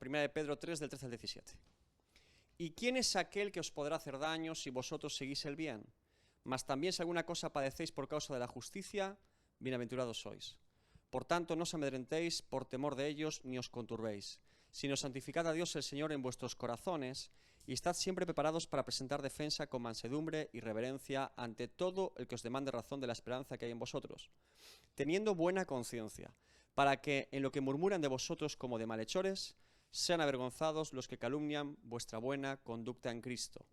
1 de Pedro 3, del 13 al 17. ¿Y quién es aquel que os podrá hacer daño si vosotros seguís el bien? Mas también si alguna cosa padecéis por causa de la justicia, bienaventurados sois. Por tanto, no os amedrentéis por temor de ellos, ni os conturbéis, sino santificad a Dios el Señor en vuestros corazones, y estad siempre preparados para presentar defensa con mansedumbre y reverencia ante todo el que os demande razón de la esperanza que hay en vosotros, teniendo buena conciencia, para que en lo que murmuran de vosotros como de malhechores, sean avergonzados los que calumnian vuestra buena conducta en Cristo.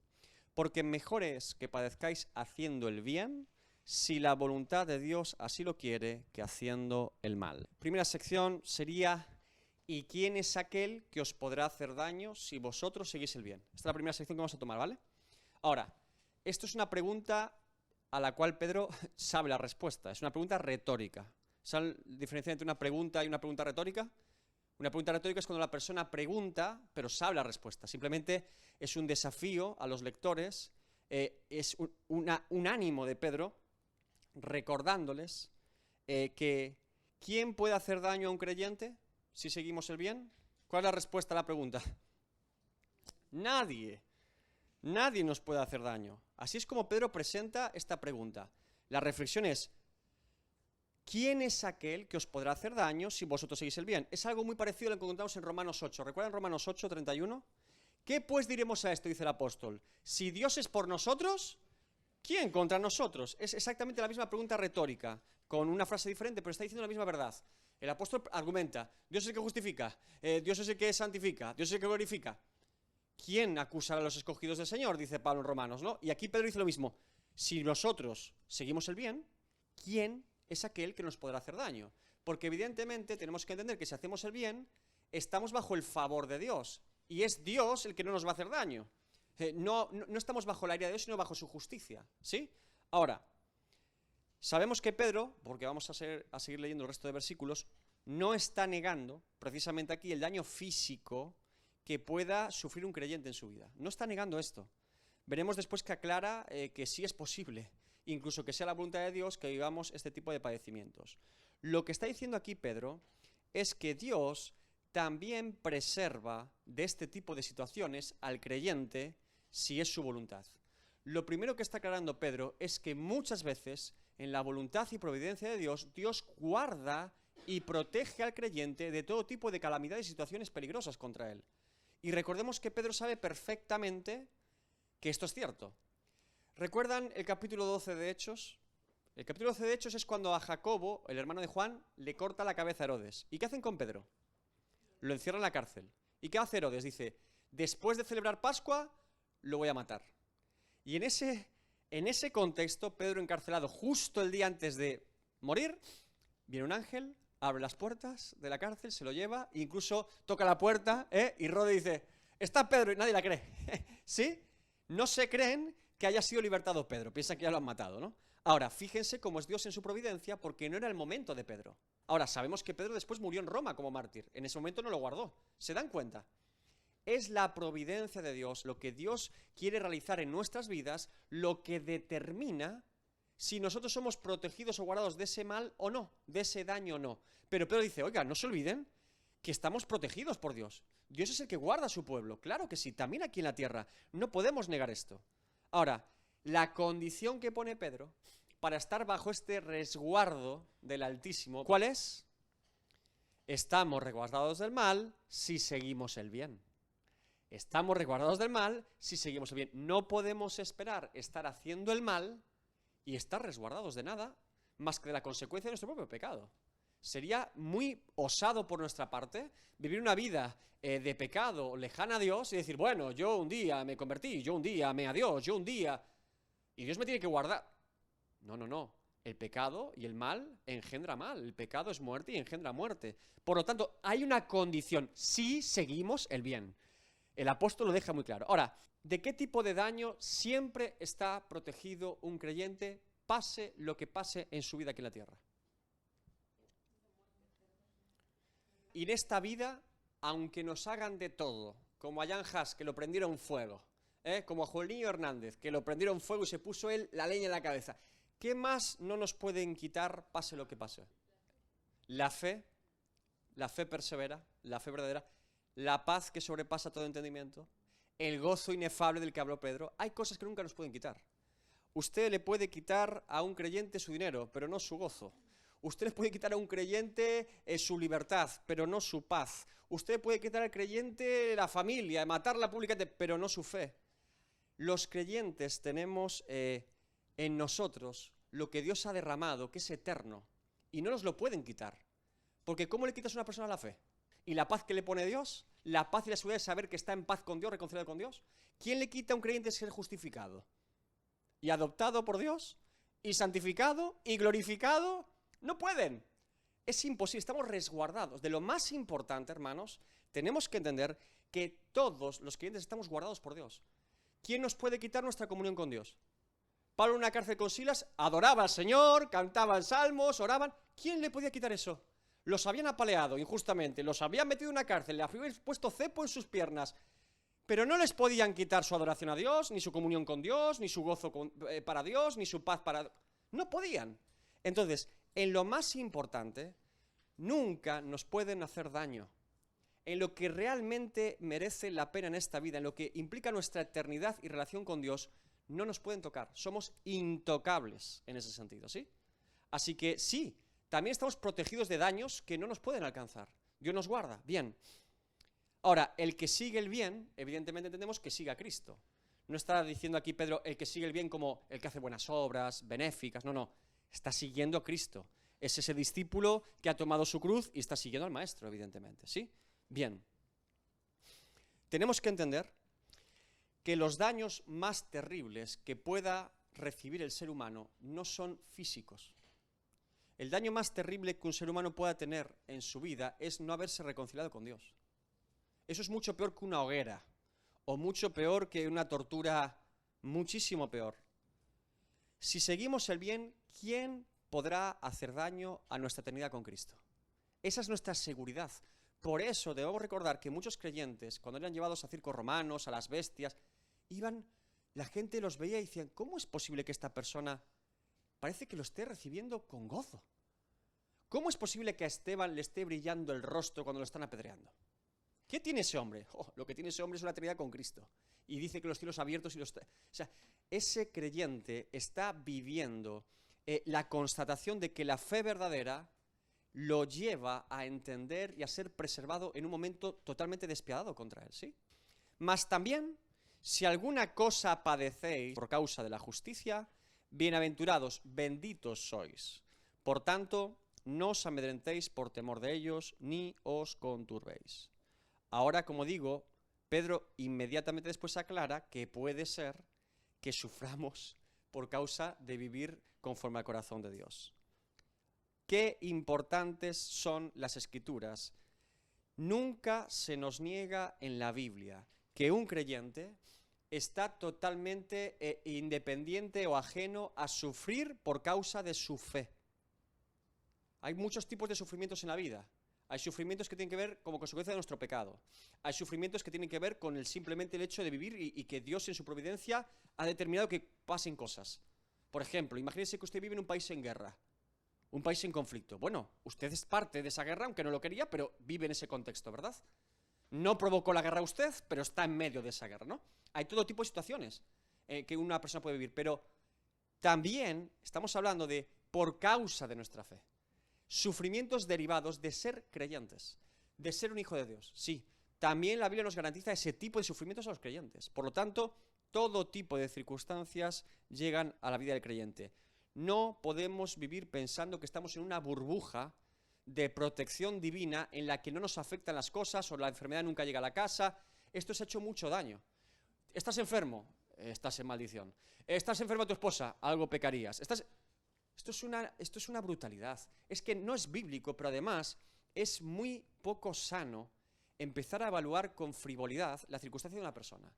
Porque mejor es que padezcáis haciendo el bien, si la voluntad de Dios así lo quiere, que haciendo el mal. Primera sección sería: ¿y quién es aquel que os podrá hacer daño si vosotros seguís el bien? Esta es la primera sección que vamos a tomar, ¿vale? Ahora, esto es una pregunta a la cual Pedro sabe la respuesta. Es una pregunta retórica. ¿Saben la diferencia entre una pregunta y una pregunta retórica? Una pregunta retórica es cuando la persona pregunta, pero sabe la respuesta. Simplemente es un desafío a los lectores, es un ánimo de Pedro, recordándoles que ¿quién puede hacer daño a un creyente si seguimos el bien? ¿Cuál es la respuesta a la pregunta? Nadie. Nadie nos puede hacer daño. Así es como Pedro presenta esta pregunta. La reflexión es: ¿quién es aquel que os podrá hacer daño si vosotros seguís el bien? Es algo muy parecido a lo que encontramos en Romanos 8. ¿Recuerdan Romanos 8, 31? ¿Qué pues diremos a esto? Dice el apóstol. Si Dios es por nosotros, ¿quién contra nosotros? Es exactamente la misma pregunta retórica, con una frase diferente, pero está diciendo la misma verdad. El apóstol argumenta: Dios es el que justifica, Dios es el que santifica, Dios es el que glorifica. ¿Quién acusará a los escogidos del Señor? Dice Pablo en Romanos, ¿no? Y aquí Pedro dice lo mismo. Si nosotros seguimos el bien, ¿quién es aquel que nos podrá hacer daño? Porque evidentemente tenemos que entender que si hacemos el bien, estamos bajo el favor de Dios, y es Dios el que no nos va a hacer daño. No estamos bajo la ira de Dios, sino bajo su justicia, ¿sí? Ahora, sabemos que Pedro, porque vamos a seguir leyendo el resto de versículos, no está negando precisamente aquí el daño físico que pueda sufrir un creyente en su vida. No está negando esto. Veremos después que aclara que sí es posible, incluso que sea la voluntad de Dios, que vivamos este tipo de padecimientos. Lo que está diciendo aquí Pedro es que Dios también preserva de este tipo de situaciones al creyente si es su voluntad. Lo primero que está aclarando Pedro es que muchas veces en la voluntad y providencia de Dios, Dios guarda y protege al creyente de todo tipo de calamidades y situaciones peligrosas contra él. Y recordemos que Pedro sabe perfectamente que esto es cierto. ¿Recuerdan el capítulo 12 de Hechos? El capítulo 12 de Hechos es cuando a Jacobo, el hermano de Juan, le corta la cabeza a Herodes. ¿Y qué hacen con Pedro? Lo encierran en la cárcel. ¿Y qué hace Herodes? Dice: después de celebrar Pascua, lo voy a matar. Y en ese contexto, Pedro encarcelado justo el día antes de morir, viene un ángel, abre las puertas de la cárcel, se lo lleva, e incluso toca la puerta, y Rode dice: está Pedro, y nadie la cree. ¿Sí? No se creen que haya sido libertado Pedro, piensan que ya lo han matado, ¿no? Ahora, fíjense cómo es Dios en su providencia, porque no era el momento de Pedro. Ahora, sabemos que Pedro después murió en Roma como mártir, en ese momento no lo guardó. ¿Se dan cuenta? Es la providencia de Dios, lo que Dios quiere realizar en nuestras vidas, lo que determina si nosotros somos protegidos o guardados de ese mal o no, de ese daño o no. Pero Pedro dice: oiga, no se olviden que estamos protegidos por Dios. Dios es el que guarda a su pueblo, claro que sí, también aquí en la tierra. No podemos negar esto. Ahora, la condición que pone Pedro para estar bajo este resguardo del Altísimo, ¿cuál es? Estamos resguardados del mal si seguimos el bien. Estamos resguardados del mal si seguimos el bien. No podemos esperar estar haciendo el mal y estar resguardados de nada más que de la consecuencia de nuestro propio pecado. Sería muy osado por nuestra parte vivir una vida de pecado lejana a Dios y decir: bueno, yo un día me convertí, yo un día amé a Dios, yo un día... y Dios me tiene que guardar. No. El pecado y el mal engendra mal. El pecado es muerte y engendra muerte. Por lo tanto, hay una condición: si seguimos el bien. El apóstol lo deja muy claro. Ahora, ¿de qué tipo de daño siempre está protegido un creyente, pase lo que pase en su vida aquí en la tierra? Y en esta vida, aunque nos hagan de todo, como a Jan Haas, que lo prendieron fuego, como a Juanillo Hernández, que lo prendieron fuego y se puso él la leña en la cabeza, ¿qué más no nos pueden quitar, pase lo que pase? La fe persevera, la fe verdadera. la paz que sobrepasa todo entendimiento, el gozo inefable del que habló Pedro. Hay cosas que nunca nos pueden quitar. Usted le puede quitar a un creyente su dinero, pero no su gozo. Usted le puede quitar a un creyente su libertad, pero no su paz. Usted puede quitar al creyente la familia, matarla públicamente, pero no su fe. Los creyentes tenemos en nosotros lo que Dios ha derramado, que es eterno, y no nos lo pueden quitar. Porque ¿cómo le quitas a una persona la fe? ¿Y la paz que le pone Dios? ¿La paz y la seguridad de saber que está en paz con Dios, reconciliado con Dios? ¿Quién le quita a un creyente ser justificado? ¿Y adoptado por Dios? ¿Y santificado? ¿Y glorificado? No pueden. Es imposible, estamos resguardados. De lo más importante, hermanos, tenemos que entender que todos los creyentes estamos guardados por Dios. ¿Quién nos puede quitar nuestra comunión con Dios? Pablo en una cárcel con Silas adoraba al Señor, cantaban salmos, oraban. ¿Quién le podía quitar eso? Los habían apaleado injustamente, los habían metido en una cárcel, le habían puesto cepo en sus piernas, pero no les podían quitar su adoración a Dios, ni su comunión con Dios, ni su gozo para Dios, ni su paz para... No podían. Entonces, en lo más importante, nunca nos pueden hacer daño. En lo que realmente merece la pena en esta vida, en lo que implica nuestra eternidad y relación con Dios, no nos pueden tocar. Somos intocables en ese sentido, ¿sí? Así que sí, también estamos protegidos de daños que no nos pueden alcanzar. Dios nos guarda, bien. Ahora, el que sigue el bien, evidentemente entendemos que sigue a Cristo. No está diciendo aquí Pedro el que sigue el bien como el que hace buenas obras, benéficas, no. Está siguiendo a Cristo. Es ese discípulo que ha tomado su cruz y está siguiendo al Maestro, evidentemente, ¿sí? Bien. Tenemos que entender que los daños más terribles que pueda recibir el ser humano no son físicos. El daño más terrible que un ser humano pueda tener en su vida es no haberse reconciliado con Dios. Eso es mucho peor que una hoguera, o mucho peor que una tortura, muchísimo peor. Si seguimos el bien, ¿quién podrá hacer daño a nuestra eternidad con Cristo? Esa es nuestra seguridad. Por eso debemos recordar que muchos creyentes, cuando eran llevados a circos romanos, a las bestias, la gente los veía y decían, ¿cómo es posible que esta persona parece que lo esté recibiendo con gozo? ¿Cómo es posible que a Esteban le esté brillando el rostro cuando lo están apedreando? ¿Qué tiene ese hombre? Lo que tiene ese hombre es una eternidad con Cristo. Y dice que los cielos abiertos y los... O sea, ese creyente está viviendo la constatación de que la fe verdadera lo lleva a entender y a ser preservado en un momento totalmente despiadado contra él, ¿sí? Mas también, si alguna cosa padecéis por causa de la justicia, bienaventurados, benditos sois. Por tanto, no os amedrentéis por temor de ellos, ni os conturbéis. Ahora, como digo, Pedro inmediatamente después aclara que puede ser que suframos por causa de vivir conforme al corazón de Dios. Qué importantes son las Escrituras. Nunca se nos niega en la Biblia que un creyente está totalmente independiente o ajeno a sufrir por causa de su fe. Hay muchos tipos de sufrimientos en la vida. Hay sufrimientos que tienen que ver como consecuencia de nuestro pecado. Hay sufrimientos que tienen que ver con simplemente el hecho de vivir y que Dios en su providencia ha determinado que pasen cosas. Por ejemplo, imagínese que usted vive en un país en guerra, un país en conflicto. Bueno, usted es parte de esa guerra, aunque no lo quería, pero vive en ese contexto, ¿verdad? No provocó la guerra usted, pero está en medio de esa guerra, ¿no? Hay todo tipo de situaciones que una persona puede vivir, pero también estamos hablando de por causa de nuestra fe. Sufrimientos derivados de ser creyentes, de ser un hijo de Dios. Sí, también la Biblia nos garantiza ese tipo de sufrimientos a los creyentes. Por lo tanto, todo tipo de circunstancias llegan a la vida del creyente. No podemos vivir pensando que estamos en una burbuja de protección divina en la que no nos afectan las cosas o la enfermedad nunca llega a la casa. Esto se ha hecho mucho daño. ¿Estás enfermo? Estás en maldición. ¿Estás enferma tu esposa? Algo pecarías. Esto es una brutalidad. Es que no es bíblico, pero además es muy poco sano empezar a evaluar con frivolidad la circunstancia de una persona.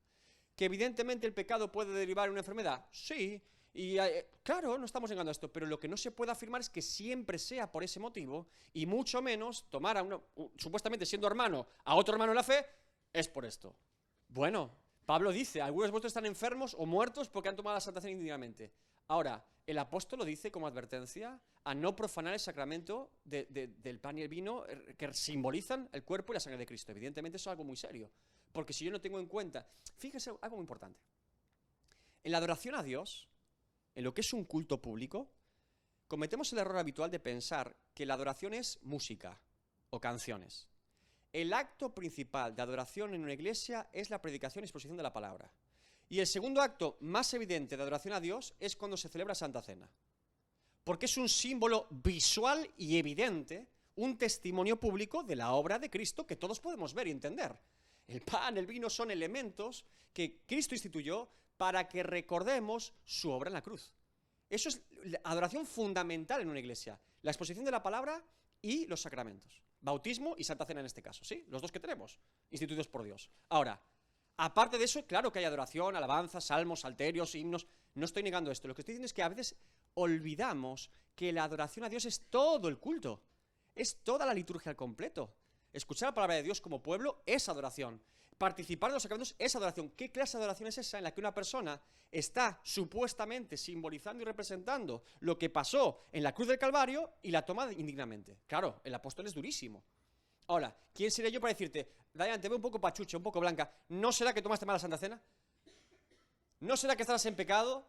¿Que evidentemente el pecado puede derivar en una enfermedad? Sí, y claro, no estamos negando esto, pero lo que no se puede afirmar es que siempre sea por ese motivo, y mucho menos tomar a uno, supuestamente siendo hermano, a otro hermano en la fe, es por esto. Bueno, Pablo dice, algunos de vosotros están enfermos o muertos porque han tomado la Santa Cena indignamente. Ahora, el apóstol lo dice como advertencia a no profanar el sacramento del pan y el vino que simbolizan el cuerpo y la sangre de Cristo. Evidentemente eso es algo muy serio, porque si yo no tengo en cuenta, fíjese algo muy importante, en la adoración a Dios, en lo que es un culto público, cometemos el error habitual de pensar que la adoración es música o canciones. El acto principal de adoración en una iglesia es la predicación y exposición de la palabra. Y el segundo acto más evidente de adoración a Dios es cuando se celebra Santa Cena. Porque es un símbolo visual y evidente, un testimonio público de la obra de Cristo que todos podemos ver y entender. El pan, el vino son elementos que Cristo instituyó para que recordemos su obra en la cruz. Eso es la adoración fundamental en una iglesia, la exposición de la palabra y los sacramentos. Bautismo y Santa Cena en este caso, ¿sí? Los dos que tenemos, instituidos por Dios. Ahora, aparte de eso, claro que hay adoración, alabanza, salmos, salterios, himnos, no estoy negando esto. Lo que estoy diciendo es que a veces olvidamos que la adoración a Dios es todo el culto, es toda la liturgia al completo. Escuchar la palabra de Dios como pueblo es adoración. Participar de los sacramentos es adoración. ¿Qué clase de adoración es esa en la que una persona está supuestamente simbolizando y representando lo que pasó en la cruz del Calvario y la toma indignamente? Claro, el apóstol es durísimo. Ahora, ¿quién seré yo para decirte, Dayan, te veo un poco pachucha, un poco blanca, ¿no será que tomaste mala Santa Cena? ¿No será que estarás en pecado?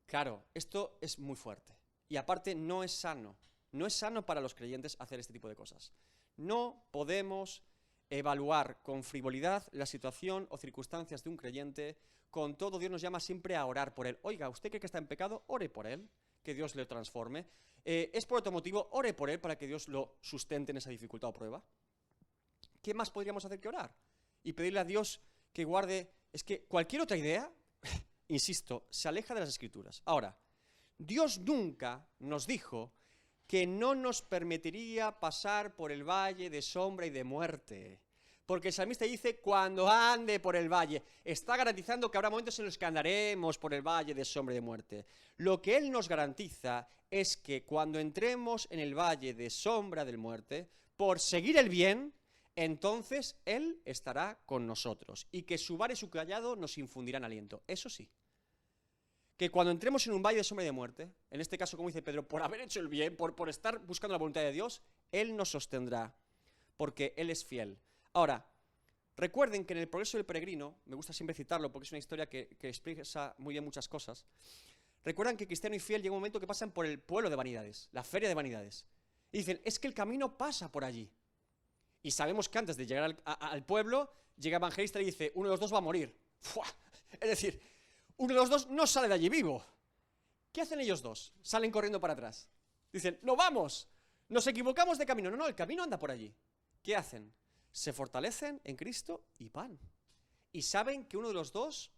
Claro, esto es muy fuerte. Y aparte no es sano. No es sano para los creyentes hacer este tipo de cosas. No podemos evaluar con frivolidad la situación o circunstancias de un creyente. Con todo, Dios nos llama siempre a orar por él. Oiga, ¿usted cree que está en pecado? Ore por él, que Dios le transforme. ¿Es por otro motivo? Ore por él para que Dios lo sustente en esa dificultad o prueba. ¿Qué más podríamos hacer que orar? Y pedirle a Dios que guarde... Es que cualquier otra idea, insisto, se aleja de las Escrituras. Ahora, Dios nunca nos dijo que no nos permitiría pasar por el valle de sombra y de muerte. Porque el salmista dice, cuando ande por el valle, está garantizando que habrá momentos en los que andaremos por el valle de sombra y de muerte. Lo que Él nos garantiza es que cuando entremos en el valle de sombra de muerte, por seguir el bien, entonces Él estará con nosotros, y que su vara y su callado nos infundirán aliento. Eso sí, que cuando entremos en un valle de sombra y de muerte, en este caso, como dice Pedro, por haber hecho el bien, por estar buscando la voluntad de Dios, Él nos sostendrá, porque Él es fiel. Ahora, recuerden que en el progreso del peregrino, me gusta siempre citarlo porque es una historia que expresa muy bien muchas cosas. Recuerdan que cristiano y fiel llega un momento que pasan por el pueblo de vanidades, la feria de vanidades. Y dicen, es que el camino pasa por allí. Y sabemos que antes de llegar al pueblo, llega el evangelista y dice, uno de los dos va a morir. ¡Fua! Es decir, uno de los dos no sale de allí vivo. ¿Qué hacen ellos dos? Salen corriendo para atrás. Dicen, no vamos, nos equivocamos de camino. No, el camino anda por allí. ¿Qué hacen? Se fortalecen en Cristo y van. Y saben que uno de los dos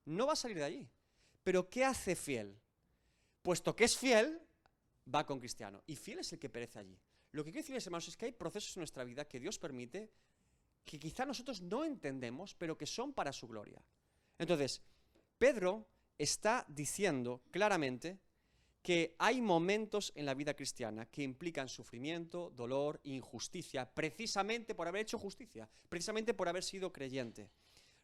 no va a salir de allí. Pero ¿qué hace fiel? Puesto que es fiel, va con cristiano. Y fiel es el que perece allí. Lo que quiero decirles, hermanos, es que hay procesos en nuestra vida que Dios permite, que quizá nosotros no entendemos, pero que son para su gloria. Entonces, Pedro está diciendo claramente que hay momentos en la vida cristiana que implican sufrimiento, dolor, injusticia, precisamente por haber hecho justicia, precisamente por haber sido creyente.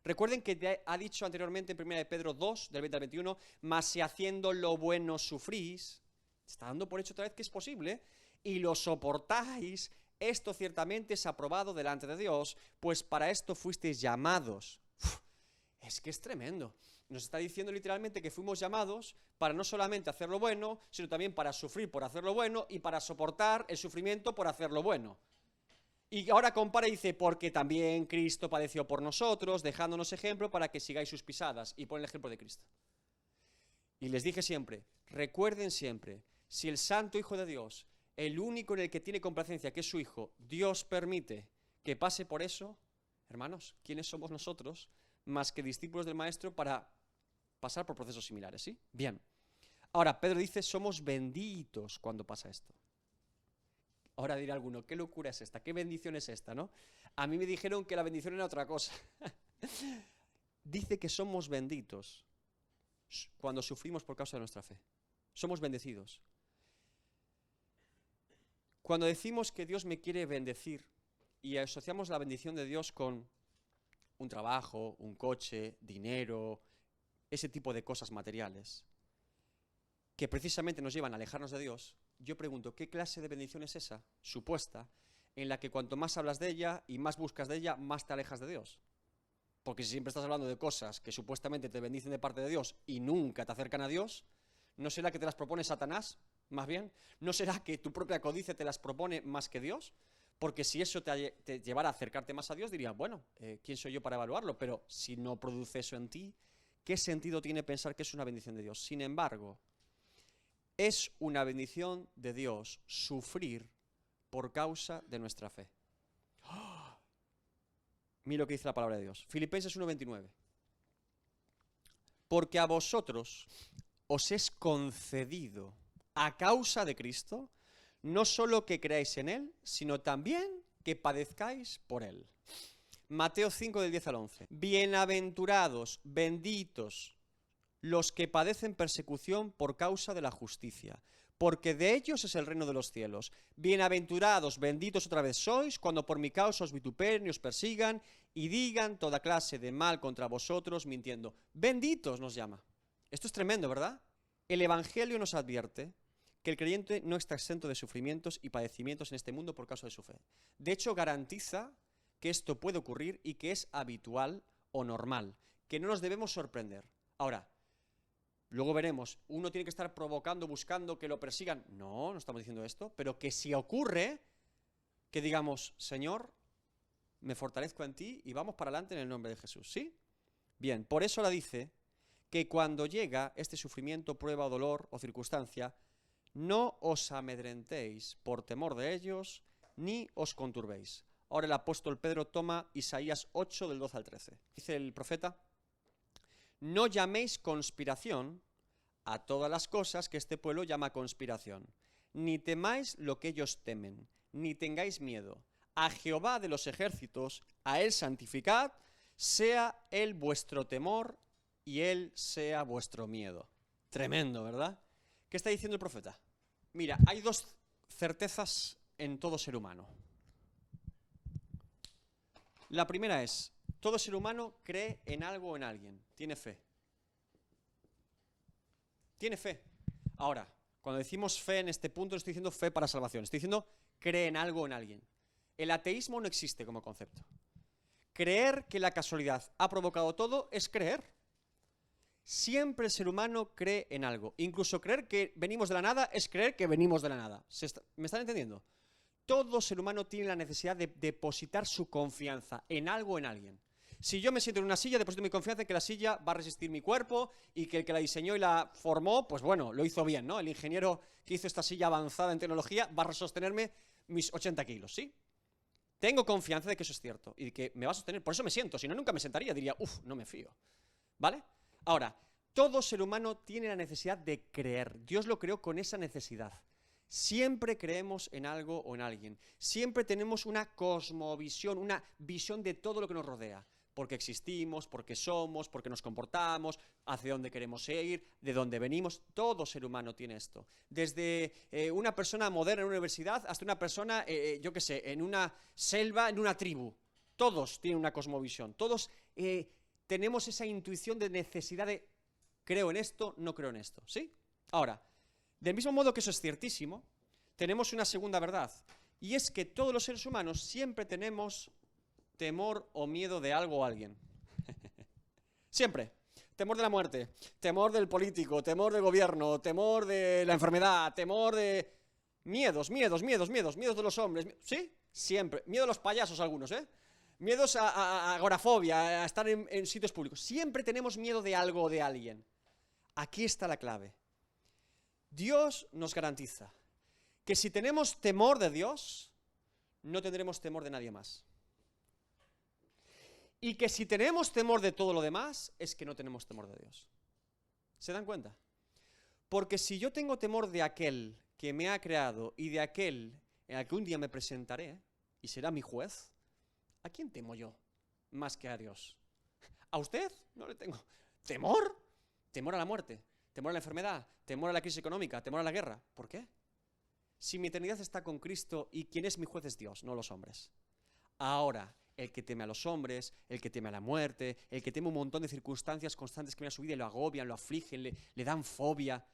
Recuerden que ha dicho anteriormente en 1 de Pedro 2, del 20 al 21, mas si haciendo lo bueno sufrís, está dando por hecho otra vez que es posible, y lo soportáis, esto ciertamente es aprobado delante de Dios, pues para esto fuisteis llamados. Es que es tremendo. Nos está diciendo literalmente que fuimos llamados para no solamente hacer lo bueno, sino también para sufrir por hacer lo bueno y para soportar el sufrimiento por hacer lo bueno. Y ahora compara y dice, porque también Cristo padeció por nosotros, dejándonos ejemplo para que sigáis sus pisadas. Y pone el ejemplo de Cristo. Y les dije siempre, recuerden siempre, si el Santo Hijo de Dios, el único en el que tiene complacencia, que es su Hijo, Dios permite que pase por eso, hermanos, ¿quiénes somos nosotros más que discípulos del Maestro para pasar por procesos similares? ¿Sí? Bien. Ahora, Pedro dice, somos benditos cuando pasa esto. Ahora dirá alguno, ¿qué locura es esta? ¿Qué bendición es esta, no? A mí me dijeron que la bendición era otra cosa. Dice que somos benditos cuando sufrimos por causa de nuestra fe. Somos bendecidos. Cuando decimos que Dios me quiere bendecir y asociamos la bendición de Dios con un trabajo, un coche, dinero, ese tipo de cosas materiales, que precisamente nos llevan a alejarnos de Dios, Yo pregunto, ¿qué clase de bendición es esa? Supuesta, en la que cuanto más hablas de ella y más buscas de ella, más te alejas de Dios. Porque si siempre estás hablando de cosas que supuestamente te bendicen de parte de Dios y nunca te acercan a Dios, ¿no será que te las propone Satanás, más bien? ¿No será que tu propia codicia te las propone más que Dios? Porque si eso te llevara a acercarte más a Dios, dirías, bueno, ¿quién soy yo para evaluarlo? Pero si no produce eso en ti, ¿qué sentido tiene pensar que es una bendición de Dios? Sin embargo, es una bendición de Dios sufrir por causa de nuestra fe. Mira lo que dice la palabra de Dios. Filipenses 1:29. Porque a vosotros os es concedido, a causa de Cristo, no solo que creáis en Él, sino también que padezcáis por Él. Mateo 5, del 10 al 11. Bienaventurados, benditos, los que padecen persecución por causa de la justicia, porque de ellos es el reino de los cielos. Bienaventurados, benditos otra vez sois, cuando por mi causa os vituperen y os persigan, y digan toda clase de mal contra vosotros, mintiendo. Benditos nos llama. Esto es tremendo, ¿verdad? El Evangelio nos advierte que el creyente no está exento de sufrimientos y padecimientos en este mundo por causa de su fe. De hecho, garantiza que esto puede ocurrir y que es habitual o normal, que no nos debemos sorprender. Ahora, luego veremos, uno tiene que estar provocando, buscando que lo persigan. No, no estamos diciendo esto, pero que si ocurre, que digamos, Señor, me fortalezco en ti y vamos para adelante en el nombre de Jesús, ¿sí? Bien, por eso la dice que cuando llega este sufrimiento, prueba o dolor o circunstancia, no os amedrentéis por temor de ellos, ni os conturbéis. Ahora el apóstol Pedro toma Isaías 8, del 12 al 13. Dice el profeta, no llaméis conspiración a todas las cosas que este pueblo llama conspiración, ni temáis lo que ellos temen, ni tengáis miedo. A Jehová de los ejércitos, a él santificad, sea él vuestro temor y él sea vuestro miedo. Tremendo, ¿verdad? ¿Qué está diciendo el profeta? Mira, hay dos certezas en todo ser humano. La primera es, todo ser humano cree en algo o en alguien, tiene fe. Tiene fe. Ahora, cuando decimos fe en este punto, no estoy diciendo fe para salvación, estoy diciendo cree en algo o en alguien. El ateísmo no existe como concepto. Creer que la casualidad ha provocado todo es creer. Siempre el ser humano cree en algo. Incluso creer que venimos de la nada es creer que venimos de la nada. ¿Me están entendiendo? Todo ser humano tiene la necesidad de depositar su confianza en algo o en alguien. Si yo me siento en una silla, deposito mi confianza en que la silla va a resistir mi cuerpo y que el que la diseñó y la formó, pues bueno, lo hizo bien, ¿no? El ingeniero que hizo esta silla avanzada en tecnología va a sostenerme mis 80 kilos, ¿sí? Tengo confianza de que eso es cierto y de que me va a sostener. Por eso me siento, si no, nunca me sentaría. Diría, no me fío. ¿Vale? Ahora, todo ser humano tiene la necesidad de creer. Dios lo creó con esa necesidad. Siempre creemos en algo o en alguien. Siempre tenemos una cosmovisión, una visión de todo lo que nos rodea. Porque existimos, porque somos, porque nos comportamos, hacia dónde queremos ir, de dónde venimos. Todo ser humano tiene esto. Desde una persona moderna en una universidad hasta una persona, yo qué sé, en una selva, en una tribu. Todos tienen una cosmovisión. Todos tenemos esa intuición de necesidad de creo en esto, no creo en esto. ¿Sí? Ahora, del mismo modo que eso es ciertísimo, tenemos una segunda verdad. Y es que todos los seres humanos siempre tenemos temor o miedo de algo o alguien. Siempre. Temor de la muerte, temor del político, temor del gobierno, temor de la enfermedad, temor de... Miedos de los hombres. ¿Sí? Siempre. Miedo a los payasos algunos, ¿eh? Miedos a agorafobia, a estar en sitios públicos. Siempre tenemos miedo de algo o de alguien. Aquí está la clave. Dios nos garantiza que si tenemos temor de Dios, no tendremos temor de nadie más. Y que si tenemos temor de todo lo demás, es que no tenemos temor de Dios. ¿Se dan cuenta? Porque si yo tengo temor de aquel que me ha creado y de aquel en el que un día me presentaré y será mi juez, ¿a quién temo yo más que a Dios? ¿A usted? No le tengo. ¿Temor? Temor a la muerte, temor a la enfermedad, temor a la crisis económica, temor a la guerra. ¿Por qué? Si mi eternidad está con Cristo y quien es mi juez es Dios, no los hombres. Ahora, el que teme a los hombres, el que teme a la muerte, el que teme un montón de circunstancias constantes que vienen a su vida y lo agobian, lo afligen, le dan fobia,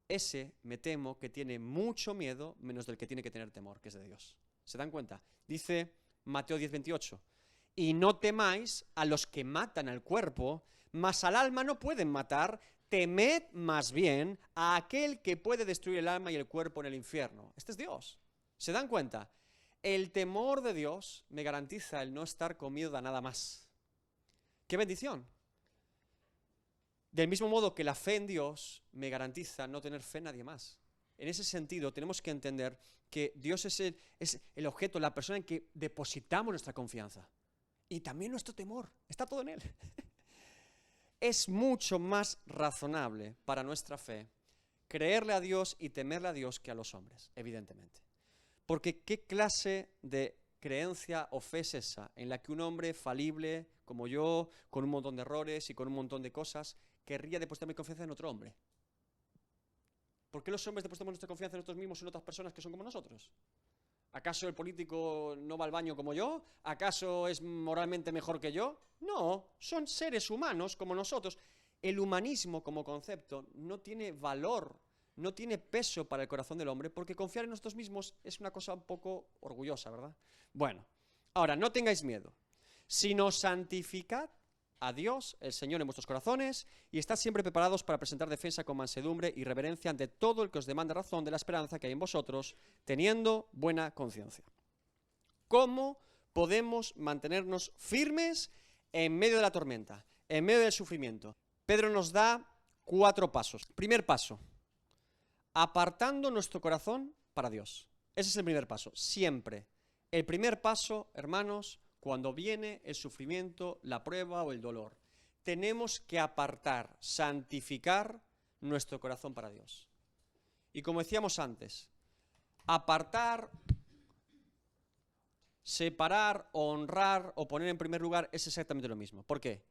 ese me temo que tiene mucho miedo menos del que tiene que tener temor, que es de Dios. ¿Se dan cuenta? Dice Mateo 10:28, y no temáis a los que matan al cuerpo, mas al alma no pueden matar, temed más bien a aquel que puede destruir el alma y el cuerpo en el infierno. Este es Dios. ¿Se dan cuenta? El temor de Dios me garantiza el no estar con miedo a nada más. ¡Qué bendición! Del mismo modo que la fe en Dios me garantiza no tener fe en nadie más. En ese sentido, tenemos que entender que Dios es el objeto, la persona en que depositamos nuestra confianza. Y también nuestro temor. Está todo en Él. Es mucho más razonable para nuestra fe creerle a Dios y temerle a Dios que a los hombres, evidentemente. Porque ¿qué clase de creencia o fe es esa en la que un hombre falible como yo, con un montón de errores y con un montón de cosas, querría depositar mi confianza en otro hombre? ¿Por qué los hombres depositamos nuestra confianza en nosotros mismos y en otras personas que son como nosotros? ¿Acaso el político no va al baño como yo? ¿Acaso es moralmente mejor que yo? No, son seres humanos como nosotros. El humanismo como concepto no tiene valor, no tiene peso para el corazón del hombre, porque confiar en nosotros mismos es una cosa un poco orgullosa, ¿verdad? Bueno, ahora, no tengáis miedo, sino santificad a Dios, el Señor, en vuestros corazones, y estad siempre preparados para presentar defensa con mansedumbre y reverencia ante todo el que os demanda razón de la esperanza que hay en vosotros, teniendo buena conciencia. ¿Cómo podemos mantenernos firmes en medio de la tormenta, en medio del sufrimiento? Pedro nos da 4 pasos. Primer paso, apartando nuestro corazón para Dios. Ese es el primer paso, siempre. El primer paso, hermanos, cuando viene el sufrimiento, la prueba o el dolor, tenemos que apartar, santificar nuestro corazón para Dios. Y como decíamos antes, apartar, separar, honrar o poner en primer lugar es exactamente lo mismo. ¿Por qué?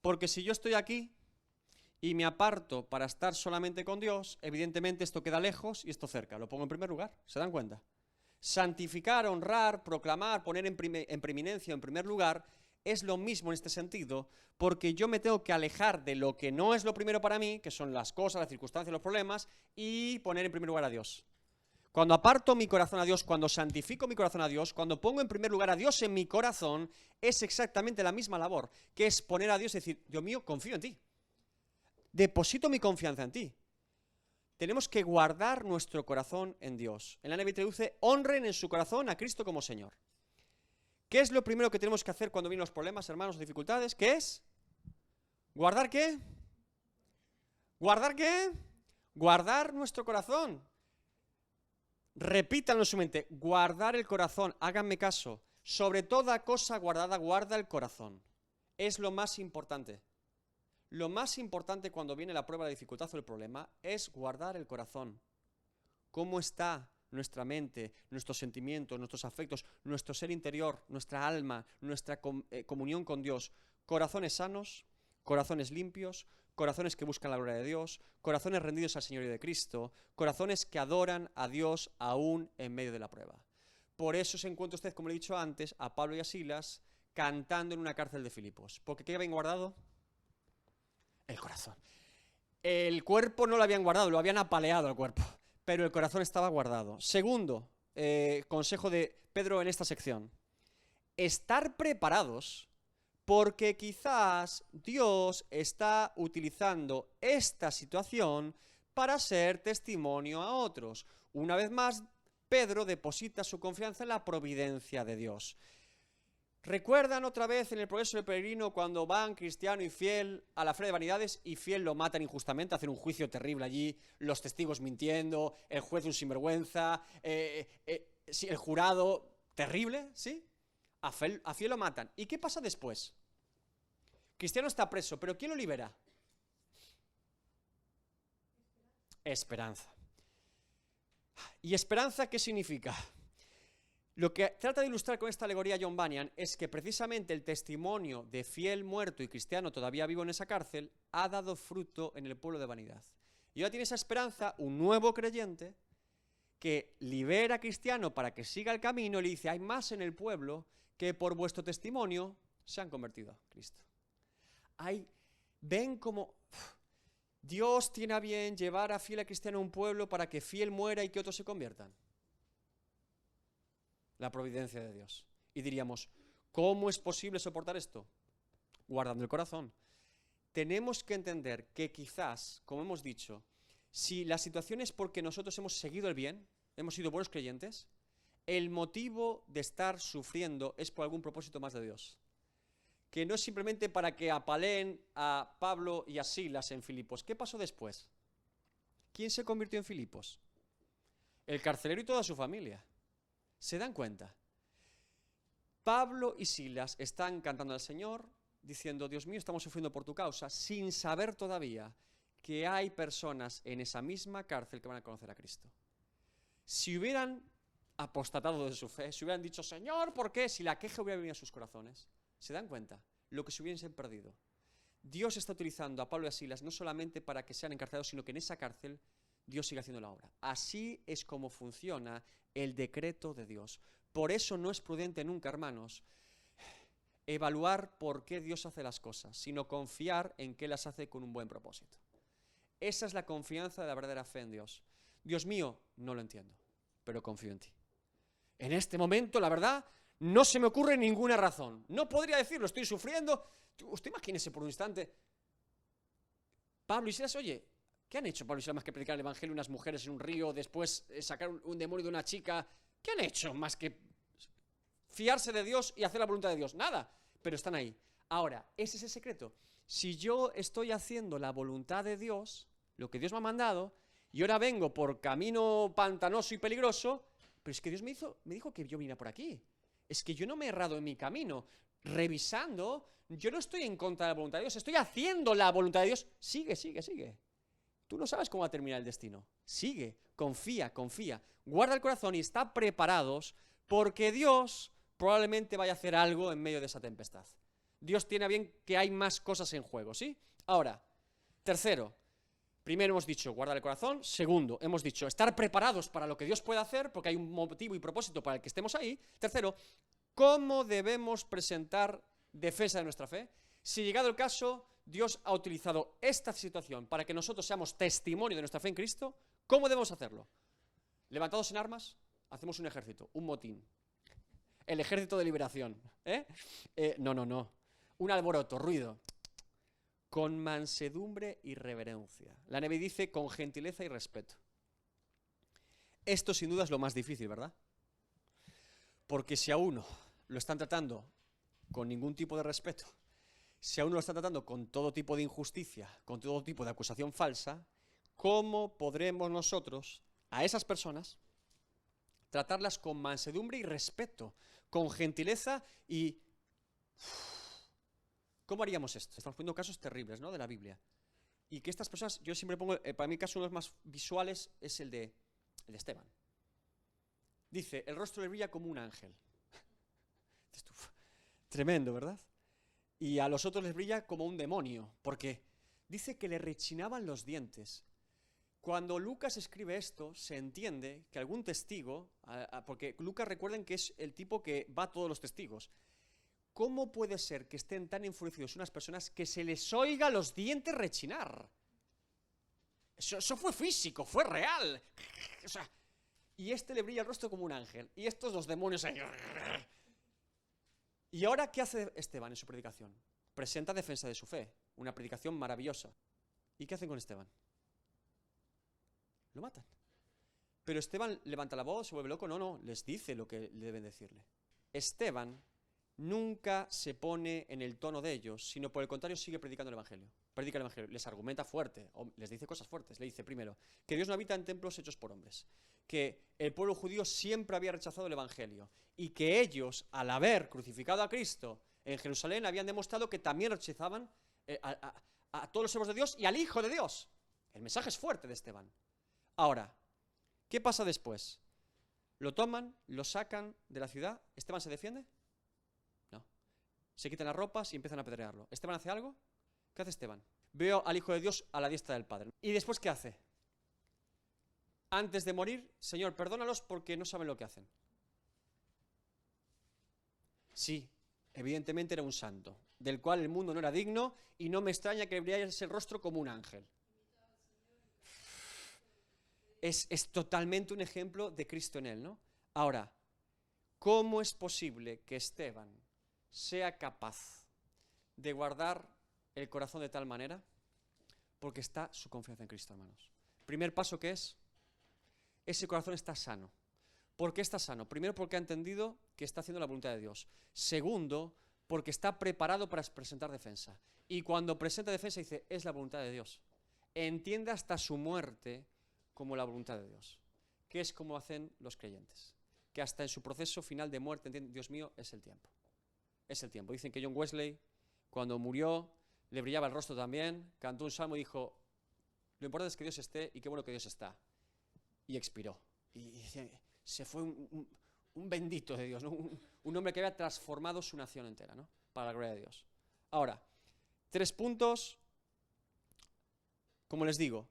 Porque si yo estoy aquí y me aparto para estar solamente con Dios, evidentemente esto queda lejos y esto cerca. Lo pongo en primer lugar, ¿se dan cuenta? Santificar, honrar, proclamar, poner en preeminencia, en primer lugar, es lo mismo en este sentido, porque yo me tengo que alejar de lo que no es lo primero para mí, que son las cosas, las circunstancias, los problemas, y poner en primer lugar a Dios. Cuando aparto mi corazón a Dios, cuando santifico mi corazón a Dios, cuando pongo en primer lugar a Dios en mi corazón, es exactamente la misma labor, que es poner a Dios y decir, Dios mío, confío en ti. Deposito mi confianza en ti. Tenemos que guardar nuestro corazón en Dios. En la NBI traduce, honren en su corazón a Cristo como Señor. ¿Qué es lo primero que tenemos que hacer cuando vienen los problemas, hermanos, o dificultades? ¿Qué es? ¿Guardar qué? ¿Guardar qué? Guardar nuestro corazón. Repítanlo en su mente, guardar el corazón, háganme caso. Sobre toda cosa guardada, guarda el corazón. Es lo más importante. Lo más importante cuando viene la prueba, la dificultad o el problema es guardar el corazón. ¿Cómo está nuestra mente, nuestros sentimientos, nuestros afectos, nuestro ser interior, nuestra alma, nuestra comunión con Dios? Corazones sanos, corazones limpios, corazones que buscan la gloria de Dios, corazones rendidos al Señor y de Cristo, corazones que adoran a Dios aún en medio de la prueba. Por eso se encuentra usted, como le he dicho antes, a Pablo y a Silas cantando en una cárcel de Filipos. ¿Porque qué habían guardado? El corazón. El cuerpo no lo habían guardado, lo habían apaleado al cuerpo, pero el corazón estaba guardado. Segundo consejo de Pedro en esta sección, estar preparados porque quizás Dios está utilizando esta situación para ser testimonio a otros. Una vez más, Pedro deposita su confianza en la providencia de Dios. ¿Recuerdan otra vez en el progreso del peregrino cuando van cristiano y fiel a la Feria de Vanidades y fiel lo matan injustamente, hacen un juicio terrible allí, los testigos mintiendo, el juez un sinvergüenza, el jurado terrible, ¿sí? A fiel lo matan. ¿Y qué pasa después? Cristiano está preso, pero ¿quién lo libera? Esperanza. ¿Y esperanza qué significa? Lo que trata de ilustrar con esta alegoría John Bunyan es que precisamente el testimonio de fiel muerto y cristiano todavía vivo en esa cárcel ha dado fruto en el pueblo de Vanidad. Y ahora tiene esa esperanza un nuevo creyente que libera a cristiano para que siga el camino y le dice, hay más en el pueblo que por vuestro testimonio se han convertido a Cristo. Ven como ¿Dios tiene a bien llevar a fiel a cristiano a un pueblo para que fiel muera y que otros se conviertan? La providencia de Dios. Y diríamos, ¿cómo es posible soportar esto? Guardando el corazón. Tenemos que entender que quizás, como hemos dicho, si la situación es porque nosotros hemos seguido el bien, hemos sido buenos creyentes, el motivo de estar sufriendo es por algún propósito más de Dios. Que no es simplemente para que apaleen a Pablo y a Silas en Filipos. ¿Qué pasó después? ¿Quién se convirtió en Filipos? El carcelero y toda su familia. ¿Se dan cuenta? Pablo y Silas están cantando al Señor, diciendo, Dios mío, estamos sufriendo por tu causa, sin saber todavía que hay personas en esa misma cárcel que van a conocer a Cristo. Si hubieran apostatado de su fe, si hubieran dicho, Señor, ¿por qué? Si la queja hubiera venido a sus corazones, ¿se dan cuenta? Lo que se hubiesen perdido. Dios está utilizando a Pablo y a Silas no solamente para que sean encarcelados, sino que en esa cárcel Dios sigue haciendo la obra. Así es como funciona el decreto de Dios. Por eso no es prudente nunca, hermanos, evaluar por qué Dios hace las cosas, sino confiar en que las hace con un buen propósito. Esa es la confianza de la verdadera fe en Dios. Dios mío, no lo entiendo, pero confío en ti. En este momento, la verdad, no se me ocurre ninguna razón. No podría decirlo, estoy sufriendo. Usted imagínese por un instante. Pablo y Silas, oye, ¿qué han hecho Pablo y Silas más que predicar el evangelio a unas mujeres en un río, después sacar un demonio de una chica? ¿Qué han hecho más que fiarse de Dios y hacer la voluntad de Dios? Nada, pero están ahí. Ahora, ese es el secreto. Si yo estoy haciendo la voluntad de Dios, lo que Dios me ha mandado, y ahora vengo por camino pantanoso y peligroso, pero es que Dios me dijo que yo viniera por aquí. Es que yo no me he errado en mi camino. Revisando, yo no estoy en contra de la voluntad de Dios, estoy haciendo la voluntad de Dios. Sigue, sigue, sigue. Tú no sabes cómo va a terminar el destino. Sigue, confía, confía. Guarda el corazón y está preparados porque Dios probablemente vaya a hacer algo en medio de esa tempestad. Dios tiene a bien que hay más cosas en juego, ¿sí? Ahora, tercero, primero hemos dicho guardar el corazón. Segundo, hemos dicho estar preparados para lo que Dios puede hacer, porque hay un motivo y propósito para el que estemos ahí. Tercero, ¿cómo debemos presentar defensa de nuestra fe? Si llegado el caso, Dios ha utilizado esta situación para que nosotros seamos testimonio de nuestra fe en Cristo, ¿cómo debemos hacerlo? Levantados en armas, hacemos un ejército, un motín. El ejército de liberación. No. Un alboroto, ruido. Con mansedumbre y reverencia. La NBI dice con gentileza y respeto. Esto sin duda es lo más difícil, ¿verdad? Porque si a uno lo están tratando con ningún tipo de respeto, si a uno lo están tratando con todo tipo de injusticia, con todo tipo de acusación falsa, ¿cómo podremos nosotros a esas personas tratarlas con mansedumbre y respeto, con gentileza y... ¿Cómo haríamos esto? Estamos poniendo casos terribles, ¿no?, de la Biblia. Y que estas personas, yo siempre pongo, para mi caso uno de los más visuales es el de Esteban. Dice, el rostro le brilla como un ángel. Tremendo, ¿verdad? Y a los otros les brilla como un demonio, porque dice que le rechinaban los dientes. Cuando Lucas escribe esto, se entiende que algún testigo, porque Lucas, recuerden que es el tipo que va a todos los testigos, ¿cómo puede ser que estén tan enfurecidos unas personas que se les oiga los dientes rechinar? Eso fue físico, fue real. O sea, y este le brilla el rostro como un ángel, y estos los demonios ahí. ¿Y ahora qué hace Esteban en su predicación? Presenta defensa de su fe, una predicación maravillosa. ¿Y qué hacen con Esteban? Lo matan. Pero Esteban levanta la voz, se vuelve loco. No, les dice lo que deben decirle. Esteban nunca se pone en el tono de ellos, sino por el contrario sigue predicando el evangelio. Predica el evangelio, les argumenta fuerte, o les dice cosas fuertes. Le dice primero que Dios no habita en templos hechos por hombres, que el pueblo judío siempre había rechazado el evangelio y que ellos, al haber crucificado a Cristo en Jerusalén, habían demostrado que también rechazaban a todos los siervos de Dios y al Hijo de Dios. El mensaje es fuerte de Esteban. Ahora, ¿qué pasa después? Lo toman, lo sacan de la ciudad. ¿Esteban se defiende? No. Se quitan las ropas y empiezan a apedrearlo. ¿Esteban hace algo? ¿Qué hace Esteban? Veo al Hijo de Dios a la diestra del Padre. ¿Y después qué hace? Antes de morir, Señor, perdónalos porque no saben lo que hacen. Sí, evidentemente era un santo, del cual el mundo no era digno, y no me extraña que le brillase el rostro como un ángel. es totalmente un ejemplo de Cristo en él, ¿no? Ahora, ¿cómo es posible que Esteban sea capaz de guardar el corazón de tal manera? Porque está su confianza en Cristo, hermanos. Primer paso, ¿qué es? Ese corazón está sano. ¿Por qué está sano? Primero, porque ha entendido que está haciendo la voluntad de Dios. Segundo, porque está preparado para presentar defensa. Y cuando presenta defensa dice, es la voluntad de Dios. Entiende hasta su muerte como la voluntad de Dios, que es como hacen los creyentes, que hasta en su proceso final de muerte entienden, Dios mío, es el tiempo. Es el tiempo. Dicen que John Wesley, cuando murió, le brillaba el rostro también, cantó un salmo y dijo, lo importante es que Dios esté y qué bueno que Dios está. Y expiró. Y se fue un bendito de Dios, ¿no? Un hombre que había transformado su nación entera, ¿no? Para la gloria de Dios. Ahora, 3 puntos. Como les digo,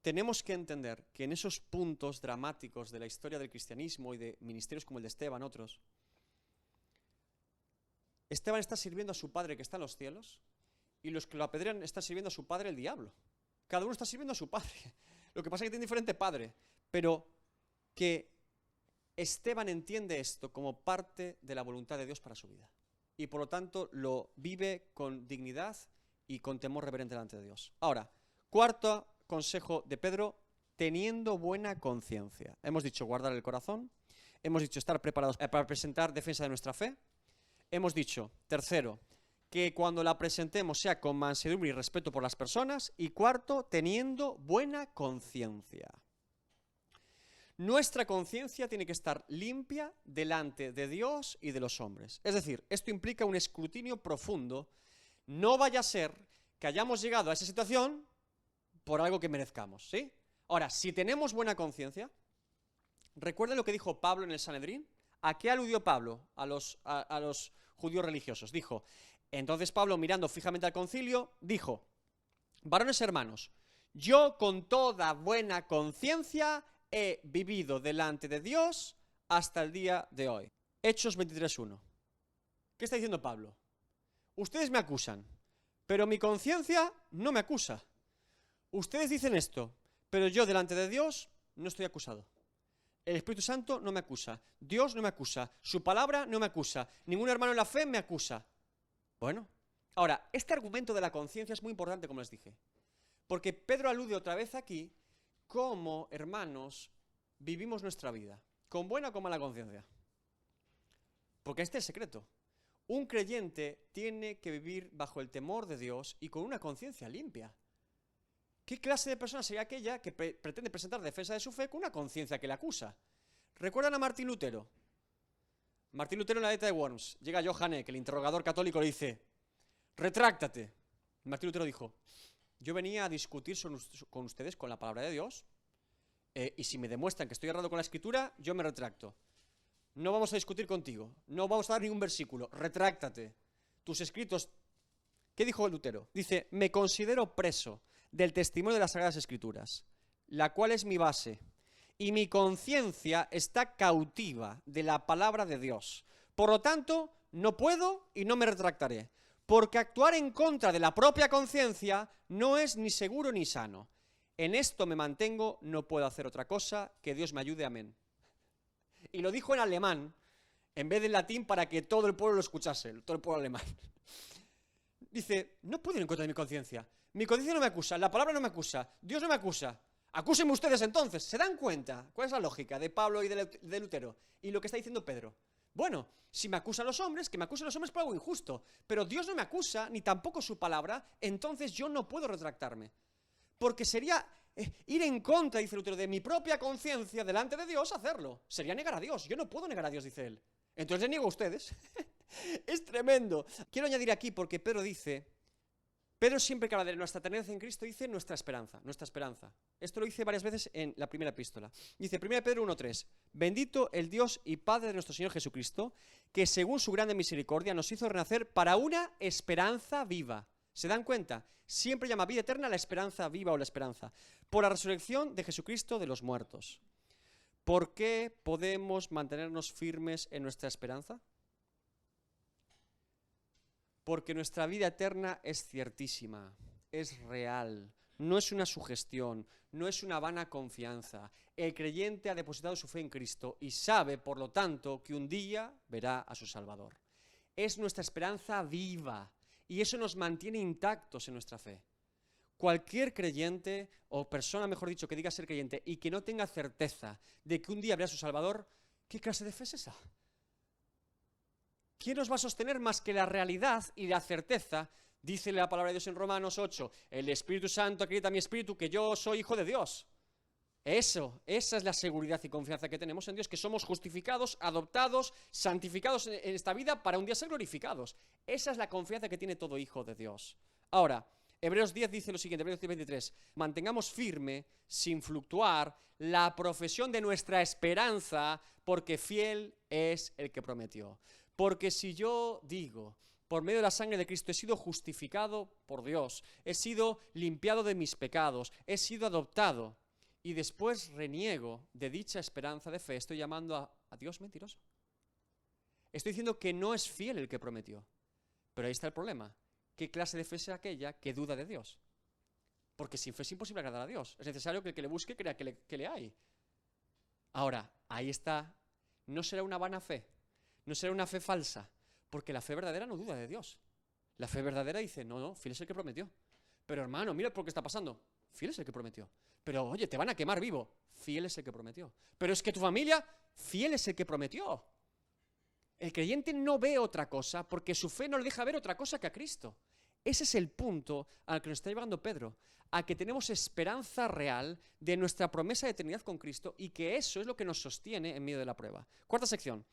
tenemos que entender que en esos puntos dramáticos de la historia del cristianismo y de ministerios como el de Esteban, otros, Esteban está sirviendo a su padre que está en los cielos y los que lo apedrean están sirviendo a su padre el diablo. Cada uno está sirviendo a su padre. Lo que pasa es que tiene diferente padre, pero que Esteban entiende esto como parte de la voluntad de Dios para su vida y por lo tanto lo vive con dignidad y con temor reverente delante de Dios. Ahora, cuarto consejo de Pedro, teniendo buena conciencia. Hemos dicho guardar el corazón, hemos dicho estar preparados para presentar defensa de nuestra fe, hemos dicho, tercero, que cuando la presentemos sea con mansedumbre y respeto por las personas, y cuarto, teniendo buena conciencia. Nuestra conciencia tiene que estar limpia delante de Dios y de los hombres. Es decir, esto implica un escrutinio profundo. No vaya a ser que hayamos llegado a esa situación por algo que merezcamos, ¿sí? Ahora, si tenemos buena conciencia, recuerden lo que dijo Pablo en el Sanedrín. ¿A qué aludió Pablo? A los judíos religiosos. Dijo, entonces Pablo, mirando fijamente al concilio, dijo, varones hermanos, yo con toda buena conciencia he vivido delante de Dios hasta el día de hoy. Hechos 23:1. ¿Qué está diciendo Pablo? Ustedes me acusan, pero mi conciencia no me acusa. Ustedes dicen esto, pero yo delante de Dios no estoy acusado. El Espíritu Santo no me acusa, Dios no me acusa, su palabra no me acusa, ningún hermano en la fe me acusa. Bueno, ahora, este argumento de la conciencia es muy importante, como les dije, porque Pedro alude otra vez aquí cómo, hermanos, vivimos nuestra vida, con buena o con mala conciencia. Porque este es el secreto. Un creyente tiene que vivir bajo el temor de Dios y con una conciencia limpia. ¿Qué clase de persona sería aquella que pretende presentar defensa de su fe con una conciencia que le acusa? ¿Recuerdan a Martín Lutero? Martín Lutero en la letra de Worms. Llega Johann Eck, el interrogador católico, le dice, retráctate. Martín Lutero dijo, yo venía a discutir con ustedes con la palabra de Dios y si me demuestran que estoy errado con la escritura, yo me retracto. No vamos a discutir contigo, no vamos a dar ningún versículo, retráctate. Tus escritos... ¿Qué dijo Lutero? Dice, me considero preso del testimonio de las Sagradas Escrituras, la cual es mi base, y mi conciencia está cautiva de la palabra de Dios. Por lo tanto, no puedo y no me retractaré, porque actuar en contra de la propia conciencia no es ni seguro ni sano. En esto me mantengo, no puedo hacer otra cosa, que Dios me ayude, amén. Y lo dijo en alemán, en vez de en latín, para que todo el pueblo lo escuchase, todo el pueblo alemán. Dice, no puedo ir en contra de mi conciencia. Mi conciencia no me acusa, la palabra no me acusa, Dios no me acusa. Acúsenme ustedes entonces. ¿Se dan cuenta cuál es la lógica de Pablo y de Lutero? Y lo que está diciendo Pedro. Bueno, si me acusan los hombres, que me acusen los hombres por algo injusto. Pero Dios no me acusa, ni tampoco su palabra, entonces yo no puedo retractarme. Porque sería ir en contra, dice Lutero, de mi propia conciencia delante de Dios hacerlo. Sería negar a Dios. Yo no puedo negar a Dios, dice él. Entonces le niego a ustedes. Es tremendo. Quiero añadir aquí, porque Pedro siempre que habla de nuestra eternidad en Cristo dice nuestra esperanza, nuestra esperanza. Esto lo dice varias veces en la primera epístola. Dice 1 Pedro 1:3, bendito el Dios y Padre de nuestro Señor Jesucristo, que según su grande misericordia nos hizo renacer para una esperanza viva. ¿Se dan cuenta? Siempre llama vida eterna la esperanza viva o la esperanza. Por la resurrección de Jesucristo de los muertos. ¿Por qué podemos mantenernos firmes en nuestra esperanza? Porque nuestra vida eterna es ciertísima, es real. no es una sugestión, no es una vana confianza. El creyente ha depositado su fe en Cristo y sabe, por lo tanto, que un día verá a su Salvador. Es nuestra esperanza viva y eso nos mantiene intactos en nuestra fe. Cualquier creyente, o persona, mejor dicho, que diga ser creyente y que no tenga certeza de que un día verá a su Salvador, ¿qué clase de fe es esa? ¿Quién nos va a sostener más que la realidad y la certeza? Dice la palabra de Dios en Romanos 8, el Espíritu Santo acredita a mi espíritu que yo soy hijo de Dios. Esa es la seguridad y confianza que tenemos en Dios, que somos justificados, adoptados, santificados en esta vida para un día ser glorificados. Esa es la confianza que tiene todo hijo de Dios. Ahora, Hebreos 10 dice lo siguiente, Hebreos 10, 23, mantengamos firme, sin fluctuar, la profesión de nuestra esperanza, porque fiel es el que prometió. Porque si yo digo, por medio de la sangre de Cristo he sido justificado por Dios, he sido limpiado de mis pecados, he sido adoptado, y después reniego de dicha esperanza de fe, estoy llamando a Dios mentiroso. Estoy diciendo que no es fiel el que prometió. Pero ahí está el problema. ¿Qué clase de fe es aquella que duda de Dios? Porque sin fe es imposible agradar a Dios. Es necesario que el que le busque crea que le hay. Ahora, ahí está. No será una vana fe. No será una fe falsa. Porque la fe verdadera no duda de Dios. La fe verdadera dice, no, fiel es el que prometió. Pero hermano, mira por qué está pasando. Fiel es el que prometió. Pero oye, te van a quemar vivo. Fiel es el que prometió. Pero es que tu familia, fiel es el que prometió. El creyente no ve otra cosa porque su fe no le deja ver otra cosa que a Cristo. Ese es el punto al que nos está llevando Pedro, a que tenemos esperanza real de nuestra promesa de eternidad con Cristo y que eso es lo que nos sostiene en medio de la prueba. Cuarta sección.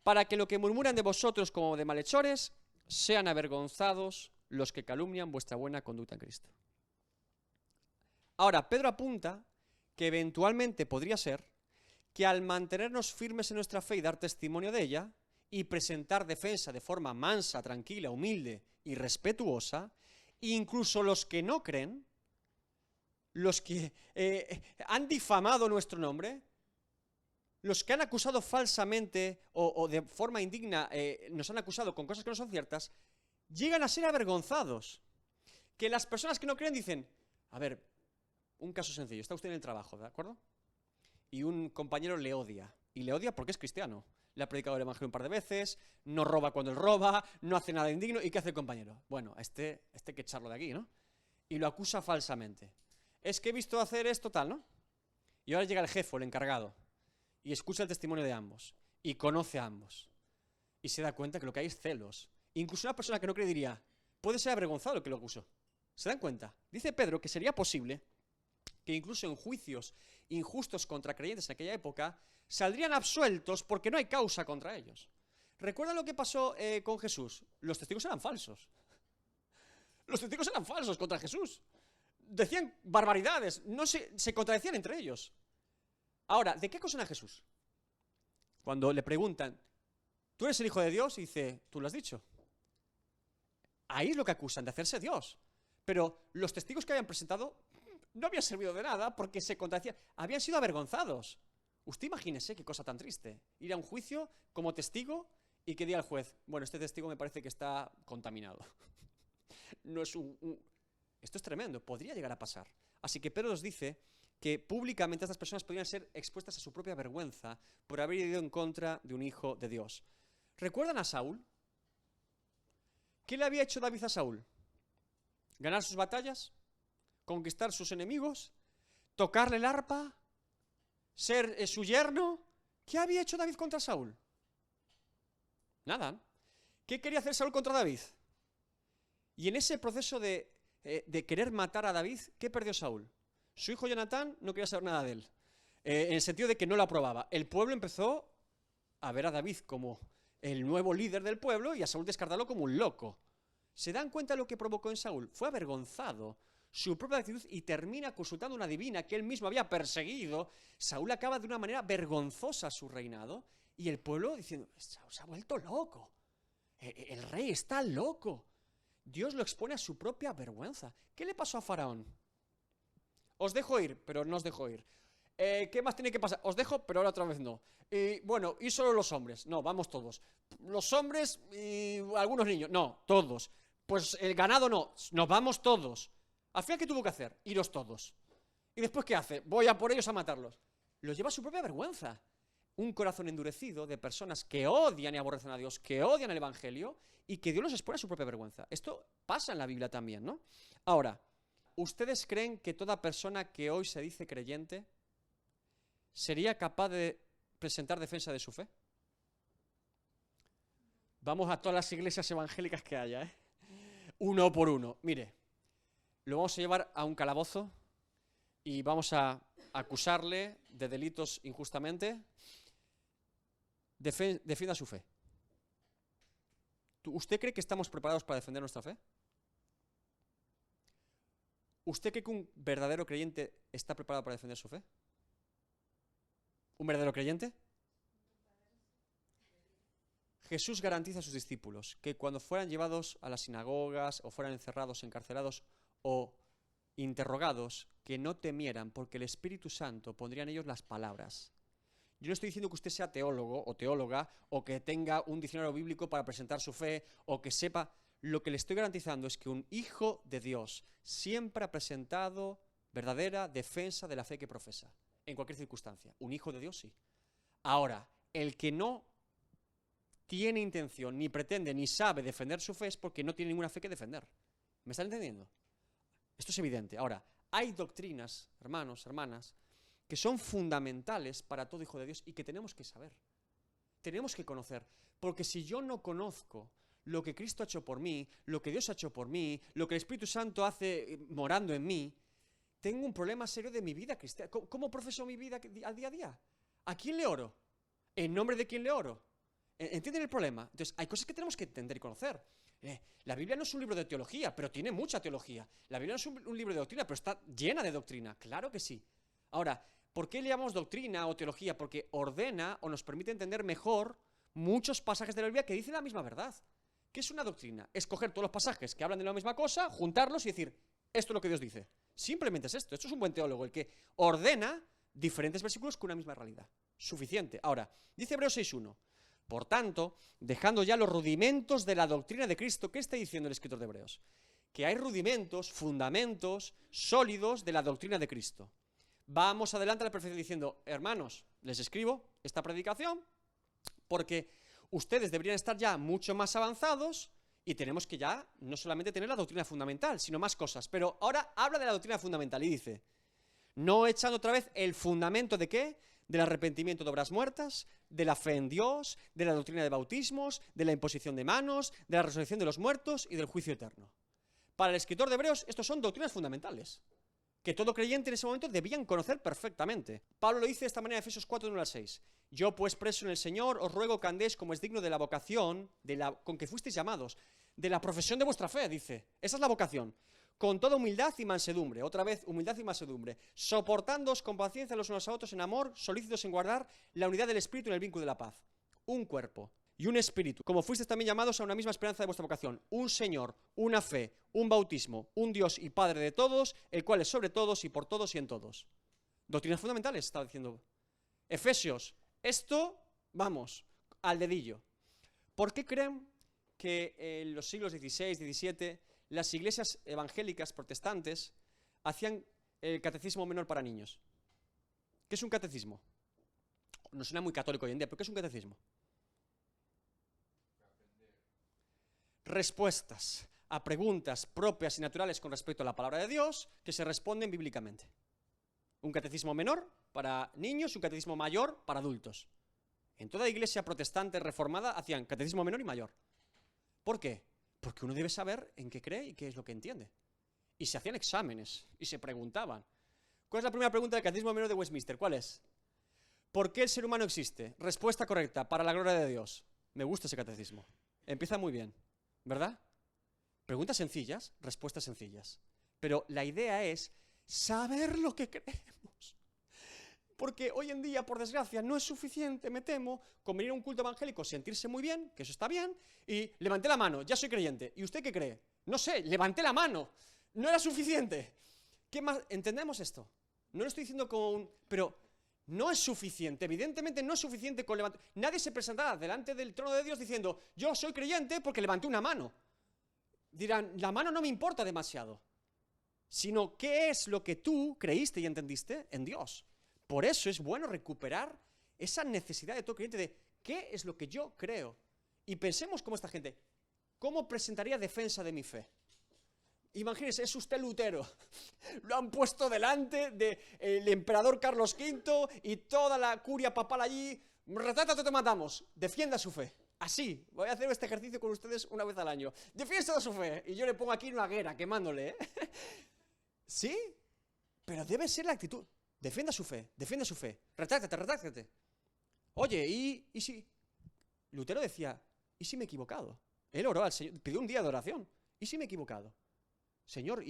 Para que lo que murmuran de vosotros como de malhechores sean avergonzados los que calumnian vuestra buena conducta en Cristo. Ahora, Pedro apunta que eventualmente podría ser que al mantenernos firmes en nuestra fe y dar testimonio de ella, y presentar defensa de forma mansa, tranquila, humilde y respetuosa, incluso los que no creen, los que han difamado nuestro nombre, los que han acusado falsamente o de forma indigna, nos han acusado con cosas que no son ciertas, llegan a ser avergonzados. Que las personas que no creen dicen, a ver, un caso sencillo, está usted en el trabajo, ¿de acuerdo? Y un compañero le odia, y le odia porque es cristiano. Le ha predicado el evangelio un par de veces, no roba cuando él roba, no hace nada indigno. ¿Y qué hace el compañero? Bueno, este hay que echarlo de aquí, ¿no? Y lo acusa falsamente. Es que he visto hacer esto tal, ¿no? Y ahora llega el jefe, el encargado, y escucha el testimonio de ambos, y conoce a ambos, y se da cuenta que lo que hay es celos. Incluso una persona que no cree diría, puede ser avergonzado el que lo acusó. ¿Se dan cuenta? Dice Pedro que sería posible que incluso en juicios injustos contra creyentes en aquella época, saldrían absueltos porque no hay causa contra ellos. ¿Recuerdan lo que pasó con Jesús? Los testigos eran falsos. Los testigos eran falsos contra Jesús. Decían barbaridades, se contradecían entre ellos. Ahora, ¿de qué acusan a Jesús? Cuando le preguntan, ¿tú eres el Hijo de Dios? Y dice, tú lo has dicho. Ahí es lo que acusan, de hacerse Dios. Pero los testigos que habían presentado no habían servido de nada porque se contradecían. Habían sido avergonzados. Usted imagínese qué cosa tan triste. Ir a un juicio como testigo y que diga el juez, bueno, este testigo me parece que está contaminado. No es Esto es tremendo, podría llegar a pasar. Así que Pedro nos dice que públicamente estas personas podrían ser expuestas a su propia vergüenza por haber ido en contra de un hijo de Dios. ¿Recuerdan a Saúl? ¿Qué le había hecho David a Saúl? ¿Ganar sus batallas? ¿Conquistar sus enemigos? ¿Tocarle el arpa? ¿Ser su yerno? ¿Qué había hecho David contra Saúl? Nada. ¿Qué quería hacer Saúl contra David? Y en ese proceso de querer matar a David, ¿qué perdió Saúl? Su hijo Jonatán no quería saber nada de él, en el sentido de que no lo aprobaba. El pueblo empezó a ver a David como el nuevo líder del pueblo y a Saúl descartarlo como un loco. ¿Se dan cuenta de lo que provocó en Saúl? Fue avergonzado su propia actitud y termina consultando una divina que él mismo había perseguido. Saúl acaba de una manera vergonzosa su reinado y el pueblo diciendo, Saúl se ha vuelto loco, el rey está loco. Dios lo expone a su propia vergüenza. ¿Qué le pasó a Faraón? Os dejo ir, pero no os dejo ir. ¿Qué más tiene que pasar? Os dejo, pero ahora otra vez no. Bueno, y solo los hombres. No, vamos todos. Los hombres y algunos niños. No, todos. Pues el ganado no. Nos vamos todos. Al final, ¿qué tuvo que hacer? Iros todos. ¿Y después qué hace? Voy a por ellos a matarlos. Los lleva a su propia vergüenza. Un corazón endurecido de personas que odian y aborrecen a Dios, que odian el Evangelio y que Dios los expone a su propia vergüenza. Esto pasa en la Biblia también, ¿no? Ahora, ¿ustedes creen que toda persona que hoy se dice creyente sería capaz de presentar defensa de su fe? Vamos a todas las iglesias evangélicas que haya, ¿eh? Uno por uno. Mire, lo vamos a llevar a un calabozo y vamos a acusarle de delitos injustamente. Defienda su fe. ¿Usted cree que estamos preparados para defender nuestra fe? ¿Usted cree que un verdadero creyente está preparado para defender su fe? ¿Un verdadero creyente? Jesús garantiza a sus discípulos que cuando fueran llevados a las sinagogas o fueran encerrados, encarcelados o interrogados, que no temieran, porque el Espíritu Santo pondría en ellos las palabras. Yo no estoy diciendo que usted sea teólogo o teóloga o que tenga un diccionario bíblico para presentar su fe o que sepa. Lo que le estoy garantizando es que un hijo de Dios siempre ha presentado verdadera defensa de la fe que profesa, en cualquier circunstancia. Un hijo de Dios sí. Ahora, el que no tiene intención, ni pretende, ni sabe defender su fe es porque no tiene ninguna fe que defender. ¿Me están entendiendo? Esto es evidente. Ahora, hay doctrinas, hermanos, hermanas, que son fundamentales para todo hijo de Dios y que tenemos que saber. Tenemos que conocer. Porque si yo no conozco lo que Cristo ha hecho por mí, lo que Dios ha hecho por mí, lo que el Espíritu Santo hace morando en mí, tengo un problema serio de mi vida cristiana. ¿Cómo profeso mi vida al día a día? ¿A quién le oro? ¿En nombre de quién le oro? ¿Entienden el problema? Entonces, hay cosas que tenemos que entender y conocer. La Biblia no es un libro de teología, pero tiene mucha teología. La Biblia no es un libro de doctrina, pero está llena de doctrina. Claro que sí. Ahora, ¿por qué le llamamos doctrina o teología? Porque ordena o nos permite entender mejor muchos pasajes de la Biblia que dicen la misma verdad. ¿Qué es una doctrina? Es coger todos los pasajes que hablan de la misma cosa, juntarlos y decir, esto es lo que Dios dice. Simplemente es esto. Esto es un buen teólogo, el que ordena diferentes versículos con una misma realidad. Suficiente. Ahora, dice Hebreos 6.1. Por tanto, dejando ya los rudimentos de la doctrina de Cristo, ¿qué está diciendo el escritor de Hebreos? Que hay rudimentos, fundamentos sólidos de la doctrina de Cristo. Vamos adelante a la perfección diciendo, hermanos, les escribo esta predicación porque ustedes deberían estar ya mucho más avanzados y tenemos que ya no solamente tener la doctrina fundamental, sino más cosas. Pero ahora habla de la doctrina fundamental y dice, no echando otra vez el fundamento de ¿qué? Del arrepentimiento de obras muertas, de la fe en Dios, de la doctrina de bautismos, de la imposición de manos, de la resurrección de los muertos y del juicio eterno. Para el escritor de Hebreos, estos son doctrinas fundamentales, que todo creyente en ese momento debían conocer perfectamente. Pablo lo dice de esta manera en Efesios 4, 1 al 6. Yo pues preso en el Señor, os ruego que andéis como es digno de la vocación con que fuisteis llamados, de la profesión de vuestra fe, dice. Esa es la vocación. Con toda humildad y mansedumbre, otra vez, humildad y mansedumbre, soportándoos con paciencia los unos a otros en amor, solícitos en guardar la unidad del Espíritu en el vínculo de la paz. Un cuerpo y un espíritu, como fuisteis también llamados a una misma esperanza de vuestra vocación, un Señor, una fe, un bautismo, un Dios y Padre de todos, el cual es sobre todos y por todos y en todos. Doctrinas fundamentales, estaba diciendo. Efesios, esto, vamos, al dedillo. ¿Por qué creen que en los siglos XVI, XVII, las iglesias evangélicas protestantes hacían el catecismo menor para niños? ¿Qué es un catecismo? No suena muy católico hoy en día, pero ¿qué es un catecismo? Respuestas a preguntas propias y naturales con respecto a la palabra de Dios que se responden bíblicamente. Un catecismo menor para niños y un catecismo mayor para adultos. En toda iglesia protestante reformada hacían catecismo menor y mayor. ¿Por qué? Porque uno debe saber en qué cree y qué es lo que entiende. Y se hacían exámenes y se preguntaban. ¿Cuál es la primera pregunta del catecismo menor de Westminster? ¿Cuál es? ¿Por qué el ser humano existe? Respuesta correcta, para la gloria de Dios. Me gusta ese catecismo. Empieza muy bien, ¿verdad? Preguntas sencillas, respuestas sencillas. Pero la idea es saber lo que creemos. Porque hoy en día, por desgracia, no es suficiente, me temo, con venir a un culto evangélico, sentirse muy bien, que eso está bien, y levanté la mano, ya soy creyente. ¿Y usted qué cree? No sé, levanté la mano. No era suficiente. ¿Qué más? ¿Entendemos esto? No lo estoy diciendo con... Pero no es suficiente, evidentemente no es suficiente con levantar... Nadie se presentará delante del trono de Dios diciendo, yo soy creyente porque levanté una mano. Dirán, la mano no me importa demasiado. sino qué es lo que tú creíste y entendiste en Dios. Por eso es bueno recuperar esa necesidad de todo creyente de qué es lo que yo creo. Y pensemos como esta gente, ¿cómo presentaría defensa de mi fe? Imagínense, es usted Lutero, lo han puesto delante del emperador Carlos V y toda la curia papal allí, retrátate, te matamos, defienda su fe. Así, voy a hacer este ejercicio con ustedes una vez al año. Defienda su fe, y yo le pongo aquí una hoguera quemándole, ¿eh? ¿Sí? Pero debe ser la actitud. Defienda su fe, retráctate, retráctate. Oye, ¿y si? Lutero decía, ¿y si me he equivocado? Él oró al Señor, pidió un día de oración. ¿Y si me he equivocado? Señor,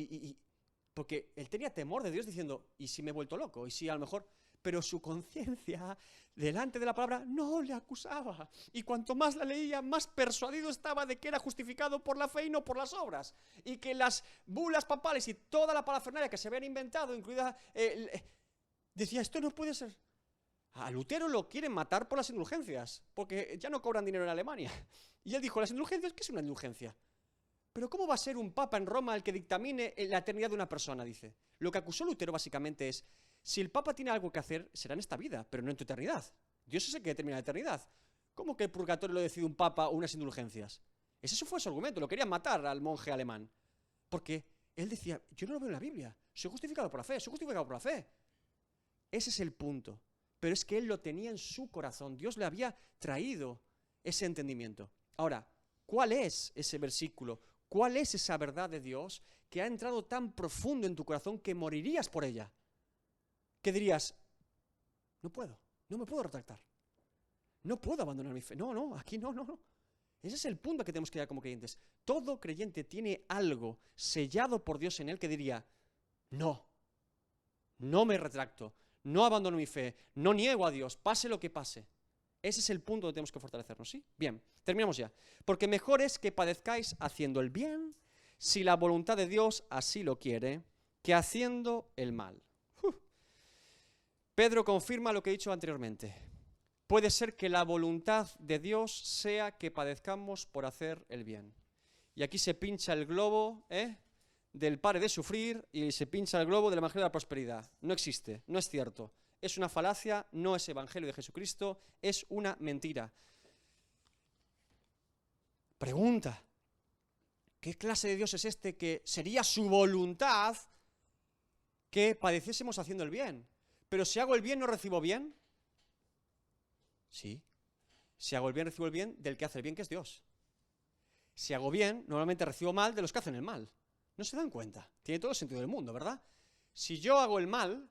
porque él tenía temor de Dios diciendo, ¿y si me he vuelto loco? ¿Y si a lo mejor? Pero su conciencia, delante de la palabra, no le acusaba. Y cuanto más la leía, más persuadido estaba de que era justificado por la fe y no por las obras. Y que las bulas papales y toda la parafernalia que se habían inventado, incluida... decía, esto no puede ser. A Lutero lo quieren matar por las indulgencias, porque ya no cobran dinero en Alemania. Y él dijo, ¿las indulgencias? ¿Qué es una indulgencia? Pero ¿cómo va a ser un papa en Roma el que dictamine la eternidad de una persona? Dice. Lo que acusó Lutero básicamente es, si el papa tiene algo que hacer, será en esta vida, pero no en tu eternidad. Dios es el que determina la eternidad. ¿Cómo que el purgatorio lo decide un papa o unas indulgencias? Ese fue su argumento, lo querían matar al monje alemán. Porque él decía, yo no lo veo en la Biblia, soy justificado por la fe, soy justificado por la fe. Ese es el punto. Pero es que él lo tenía en su corazón, Dios le había traído ese entendimiento. Ahora, ¿cuál es ese versículo? ¿Cuál es esa verdad de Dios que ha entrado tan profundo en tu corazón que morirías por ella? Que dirías, no me puedo retractar. No puedo abandonar mi fe. No, aquí no. Ese es el punto que tenemos que llegar como creyentes. Todo creyente tiene algo sellado por Dios en él que diría, no me retracto, no abandono mi fe, no niego a Dios, pase lo que pase. Ese es el punto donde tenemos que fortalecernos, ¿sí? Bien, terminamos ya. Porque mejor es que padezcáis haciendo el bien, si la voluntad de Dios así lo quiere, que haciendo el mal. Pedro confirma lo que he dicho anteriormente. Puede ser que la voluntad de Dios sea que padezcamos por hacer el bien. Y aquí se pincha el globo, del pare de sufrir y se pincha el globo del evangelio de la prosperidad. No existe, no es cierto. Es una falacia, no es evangelio de Jesucristo, es una mentira. Pregunta, ¿qué clase de Dios es este que sería su voluntad que padeciésemos haciendo el bien? Pero si hago el bien, ¿no recibo bien? Sí. Si hago el bien, recibo el bien del que hace el bien, que es Dios. Si hago bien, normalmente recibo mal de los que hacen el mal. ¿No se dan cuenta? Tiene todo el sentido del mundo, ¿verdad? Si yo hago el mal,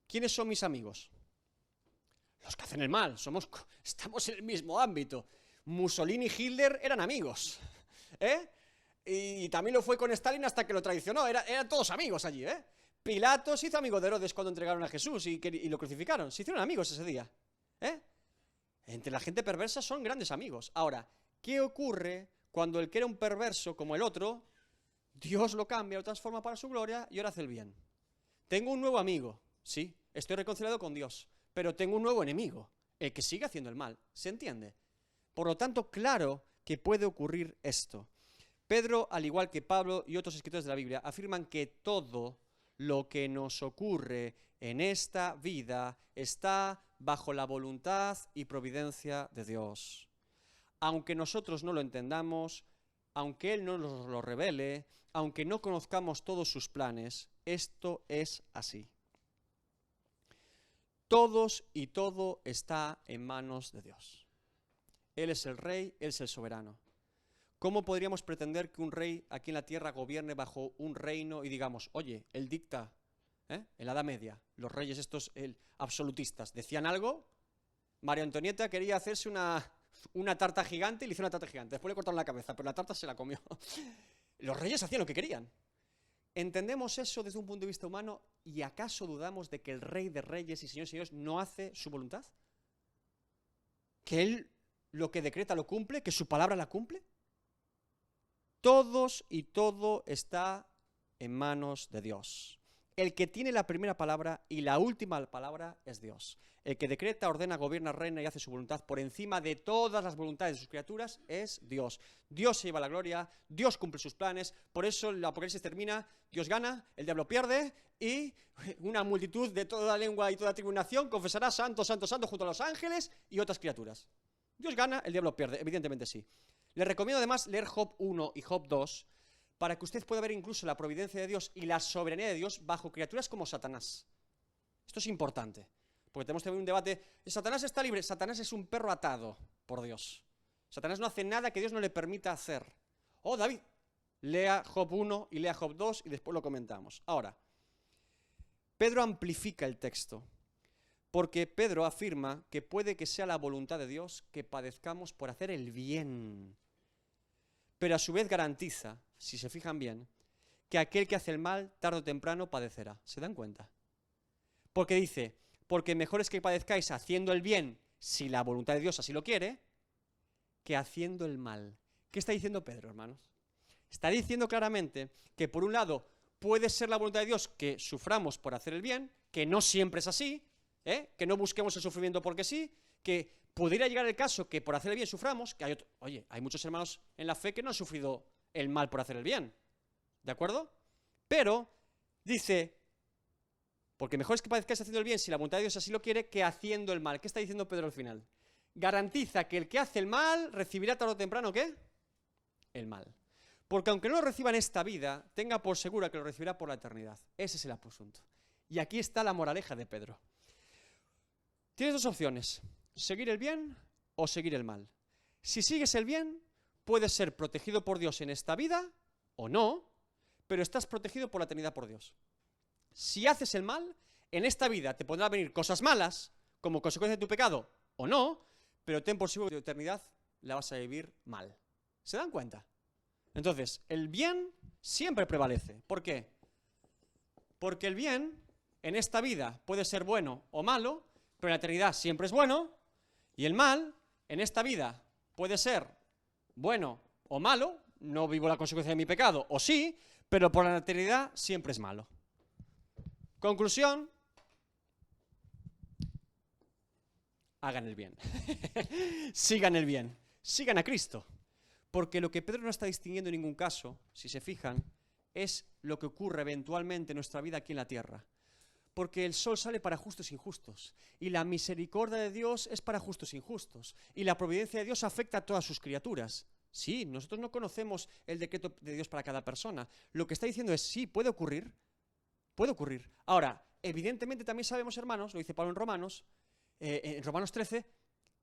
¿quiénes son mis amigos? Los que hacen el mal. Estamos en el mismo ámbito. Mussolini y Hitler eran amigos, Y también lo fue con Stalin hasta que lo traicionó. Eran todos amigos allí, Pilato se hizo amigo de Herodes cuando entregaron a Jesús y lo crucificaron. Se hicieron amigos ese día, Entre la gente perversa son grandes amigos. Ahora, ¿qué ocurre cuando el que era un perverso como el otro, Dios lo cambia, lo transforma para su gloria y ahora hace el bien? Tengo un nuevo amigo, sí, estoy reconciliado con Dios, pero tengo un nuevo enemigo, el que sigue haciendo el mal. ¿Se entiende? Por lo tanto, claro que puede ocurrir esto. Pedro, al igual que Pablo y otros escritores de la Biblia, afirman que todo lo que nos ocurre en esta vida está bajo la voluntad y providencia de Dios. Aunque nosotros no lo entendamos, aunque Él no nos lo revele, aunque no conozcamos todos sus planes, esto es así. Todos y todo está en manos de Dios. Él es el rey, Él es el soberano. ¿Cómo podríamos pretender que un rey aquí en la tierra gobierne bajo un reino y digamos, oye, él dicta, en la Edad Media, los reyes estos absolutistas, decían algo, María Antonieta quería hacerse una tarta gigante y le hizo una tarta gigante, después le cortaron la cabeza, pero la tarta se la comió. Los reyes hacían lo que querían. ¿Entendemos eso desde un punto de vista humano y acaso dudamos de que el rey de reyes y señores y señores no hace su voluntad? ¿Que él lo que decreta lo cumple? ¿Que su palabra la cumple? Todos y todo está en manos de Dios. el que tiene la primera palabra y la última palabra es Dios. El que decreta, ordena, gobierna, reina y hace su voluntad por encima de todas las voluntades de sus criaturas es Dios. Dios se lleva la gloria, Dios cumple sus planes, por eso el Apocalipsis termina, Dios gana, el diablo pierde y una multitud de toda lengua y toda tribu y nación confesará santo, santo, santo junto a los ángeles y otras criaturas. Dios gana, el diablo pierde, evidentemente sí. Le recomiendo además leer Job 1 y Job 2 para que usted pueda ver incluso la providencia de Dios y la soberanía de Dios bajo criaturas como Satanás. Esto es importante, porque tenemos también un debate. ¿Satanás está libre? Satanás es un perro atado por Dios. Satanás no hace nada que Dios no le permita hacer. Oh, David, lea Job 1 y lea Job 2 y después lo comentamos. Ahora, Pedro amplifica el texto, porque Pedro afirma que puede que sea la voluntad de Dios que padezcamos por hacer el bien. Pero a su vez garantiza, si se fijan bien, que aquel que hace el mal, tarde o temprano padecerá. ¿Se dan cuenta? Porque dice, porque mejor es que padezcáis haciendo el bien, si la voluntad de Dios así lo quiere, que haciendo el mal. ¿Qué está diciendo Pedro, hermanos? Está diciendo claramente que por un lado puede ser la voluntad de Dios que suframos por hacer el bien, que no siempre es así, que no busquemos el sufrimiento porque sí, que pudiera llegar el caso que por hacer el bien suframos, que hay muchos hermanos en la fe que no han sufrido el mal por hacer el bien, ¿de acuerdo? Pero dice, porque mejor es que padezcáis haciendo el bien si la voluntad de Dios así lo quiere, que haciendo el mal. ¿Qué está diciendo Pedro al final? Garantiza que el que hace el mal recibirá tarde o temprano, ¿qué? El mal. Porque aunque no lo reciba en esta vida, tenga por segura que lo recibirá por la eternidad. Ese es el asunto. Y aquí está la moraleja de Pedro. Tienes dos opciones, seguir el bien o seguir el mal. Si sigues el bien, puedes ser protegido por Dios en esta vida o no, pero estás protegido por la eternidad por Dios. Si haces el mal, en esta vida te podrán venir cosas malas como consecuencia de tu pecado o no, pero ten por seguro que tu eternidad la vas a vivir mal. ¿Se dan cuenta? Entonces, el bien siempre prevalece. ¿Por qué? Porque el bien en esta vida puede ser bueno o malo, pero en la eternidad siempre es bueno, y el mal en esta vida puede ser bueno o malo, no vivo la consecuencia de mi pecado, o sí, pero por la eternidad siempre es malo. Conclusión, hagan el bien, sigan el bien, sigan a Cristo, porque lo que Pedro no está distinguiendo en ningún caso, si se fijan, es lo que ocurre eventualmente en nuestra vida aquí en la tierra. Porque el sol sale para justos e injustos, y la misericordia de Dios es para justos e injustos, y la providencia de Dios afecta a todas sus criaturas. Sí, nosotros no conocemos el decreto de Dios para cada persona. Lo que está diciendo es, sí, puede ocurrir. Puede ocurrir. Ahora, evidentemente también sabemos, hermanos, lo dice Pablo en Romanos 13,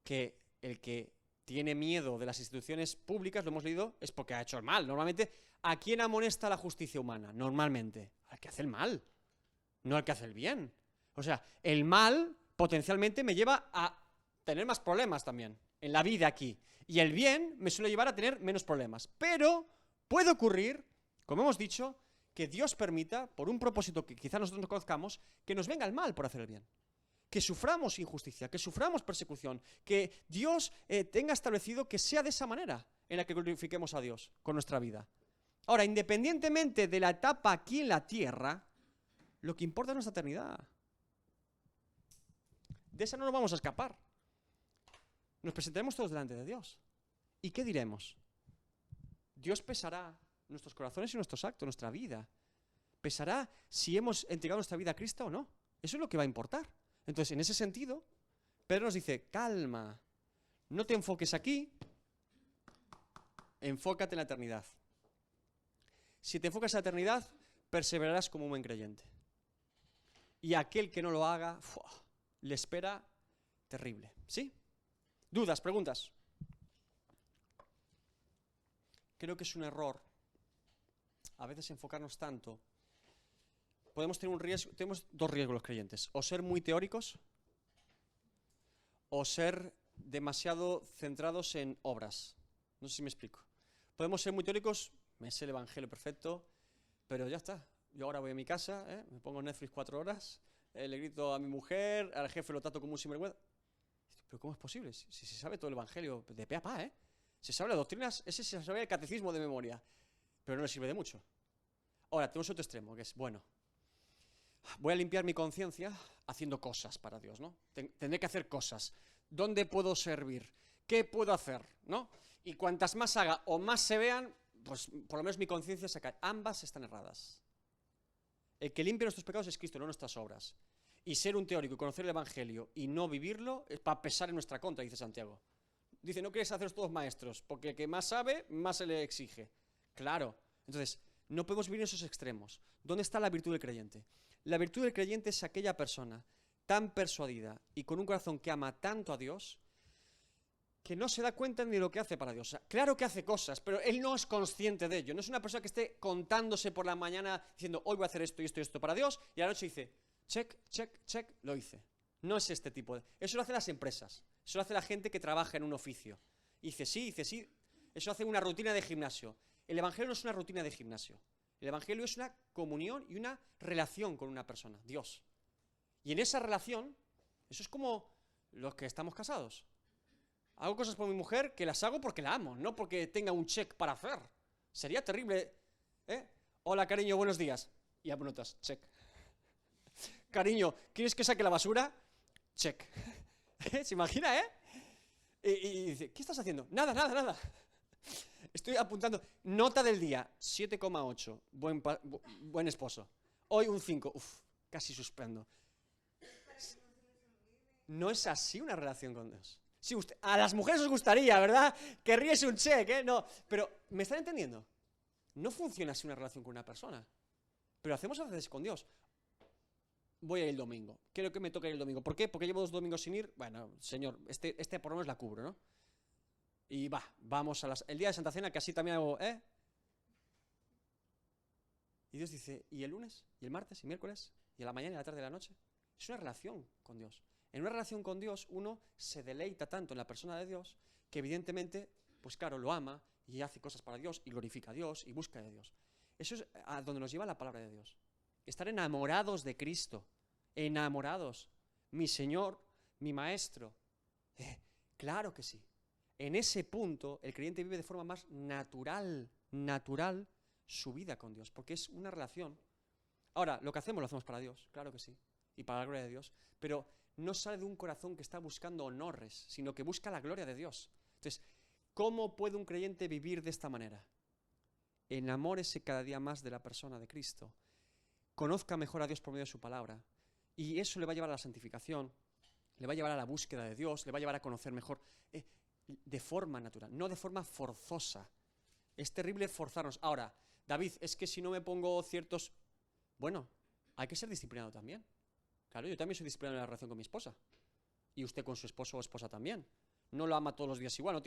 que el que tiene miedo de las instituciones públicas, lo hemos leído, es porque ha hecho el mal. Normalmente, ¿a quién amonesta la justicia humana? Normalmente, al que hace el mal. No al que hace el bien. O sea, el mal potencialmente me lleva a tener más problemas también en la vida aquí. Y el bien me suele llevar a tener menos problemas. Pero puede ocurrir, como hemos dicho, que Dios permita, por un propósito que quizá nosotros no conozcamos, que nos venga el mal por hacer el bien. Que suframos injusticia, que suframos persecución, que Dios tenga establecido que sea de esa manera en la que glorifiquemos a Dios con nuestra vida. Ahora, independientemente de la etapa aquí en la tierra, lo que importa es nuestra eternidad. De esa no nos vamos a escapar. Nos presentaremos todos delante de Dios. ¿Y qué diremos? Dios pesará nuestros corazones y nuestros actos, nuestra vida. Pesará si hemos entregado nuestra vida a Cristo o no. Eso es lo que va a importar. Entonces, en ese sentido, Pedro nos dice, calma, no te enfoques aquí, enfócate en la eternidad. Si te enfocas en la eternidad, perseverarás como un buen creyente. Y aquel que no lo haga, le espera terrible. ¿Sí? ¿Dudas? ¿Preguntas? Creo que es un error a veces enfocarnos tanto. Podemos tener un riesgo, tenemos dos riesgos los creyentes, o ser muy teóricos o ser demasiado centrados en obras. No sé si me explico. Podemos ser muy teóricos, me sé el evangelio perfecto, pero ya está. Yo ahora voy a mi casa, me pongo Netflix 4 horas, le grito a mi mujer, al jefe lo trato como un sinvergüenza. ¿Pero cómo es posible? Si se sabe todo el evangelio de pe a pa, se sabe las doctrinas, ese se sabe el catecismo de memoria, pero no le sirve de mucho. Ahora, tenemos otro extremo, que es, bueno, Voy a limpiar mi conciencia haciendo cosas para Dios, ¿no? Tendré que hacer cosas. ¿Dónde puedo servir? ¿Qué puedo hacer? ¿No? Y cuantas más haga o más se vean, pues por lo menos mi conciencia se cae. Ambas están erradas. El que limpia nuestros pecados es Cristo, no nuestras obras. Y ser un teórico y conocer el Evangelio y no vivirlo es para pesar en nuestra contra, dice Santiago. Dice, no queréis haceros todos maestros, porque el que más sabe, más se le exige. Claro. Entonces, no podemos vivir en esos extremos. ¿Dónde está la virtud del creyente? La virtud del creyente es aquella persona tan persuadida y con un corazón que ama tanto a Dios que no se da cuenta ni de lo que hace para Dios. O sea, claro que hace cosas, pero él no es consciente de ello. No es una persona que esté contándose por la mañana diciendo, hoy voy a hacer esto y esto y esto para Dios, y a la noche dice, check, check, check, lo hice. No es este tipo de... Eso lo hacen las empresas. Eso lo hace la gente que trabaja en un oficio. Y dice sí, dice sí. Eso hace una rutina de gimnasio. El Evangelio no es una rutina de gimnasio. El Evangelio es una comunión y una relación con una persona, Dios. Y en esa relación, eso es como los que estamos casados. Hago cosas por mi mujer que las hago porque la amo, no porque tenga un check para hacer. Sería terrible, ¿eh? Hola, cariño, buenos días. Y anotas, check. Cariño, ¿quieres que saque la basura? Check. ¿Se imagina, eh? Y dice, ¿qué estás haciendo? Nada, nada, nada. Estoy apuntando. Nota del día, 7,8. Buen esposo. Hoy un 5. Uf, casi suspendo. No es así una relación con Dios. Sí, a las mujeres os gustaría, ¿verdad? Querríais un check, ¿eh? No, pero ¿me están entendiendo? No funciona así una relación con una persona. Pero hacemos a veces con Dios. Voy a ir el domingo. Creo que me toca ir el domingo. ¿Por qué? Porque llevo 2 domingos sin ir. Bueno, señor, este por lo menos la cubro, ¿no? Y vamos el día de Santa Cena, que así también hago, ¿eh? Y Dios dice, ¿y el lunes? ¿Y el martes? ¿Y miércoles? ¿Y a la mañana y a la tarde y a la noche? Es una relación con Dios. En una relación con Dios, uno se deleita tanto en la persona de Dios, que evidentemente, pues claro, lo ama y hace cosas para Dios, y glorifica a Dios, y busca de Dios. Eso es a donde nos lleva la palabra de Dios. Estar enamorados de Cristo. Enamorados. Mi Señor, mi Maestro. Claro que sí. En ese punto, el creyente vive de forma más natural su vida con Dios, porque es una relación. Ahora, lo que hacemos lo hacemos para Dios, claro que sí, y para la gloria de Dios, pero no sale de un corazón que está buscando honores, sino que busca la gloria de Dios. Entonces, ¿cómo puede un creyente vivir de esta manera? Enamórese cada día más de la persona de Cristo, conozca mejor a Dios por medio de su palabra, y eso le va a llevar a la santificación, le va a llevar a la búsqueda de Dios, le va a llevar a conocer mejor, de forma natural, no de forma forzosa. Es terrible forzarnos. Ahora, David, es que si no me pongo ciertos... Bueno, hay que ser disciplinado también. Claro, yo también soy disciplinado en la relación con mi esposa. Y usted con su esposo o esposa también. No lo ama todos los días igual,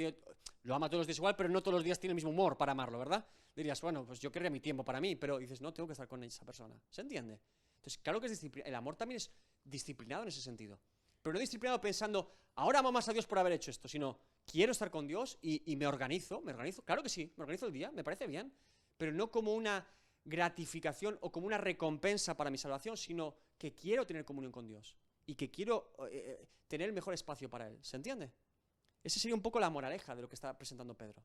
lo ama todos los días igual, pero no todos los días tiene el mismo humor para amarlo, ¿verdad? Dirías, bueno, pues yo querría mi tiempo para mí, pero dices, no, tengo que estar con esa persona. ¿Se entiende? Entonces, claro que es disciplinado. El amor también es disciplinado en ese sentido. Pero no disciplinado pensando, ahora amo más a Dios por haber hecho esto, sino quiero estar con Dios y me organizo, claro que sí, me organizo el día, me parece bien, pero no como una gratificación o como una recompensa para mi salvación, sino que quiero tener comunión con Dios y que quiero tener el mejor espacio para Él. ¿Se entiende? Esa sería un poco la moraleja de lo que está presentando Pedro.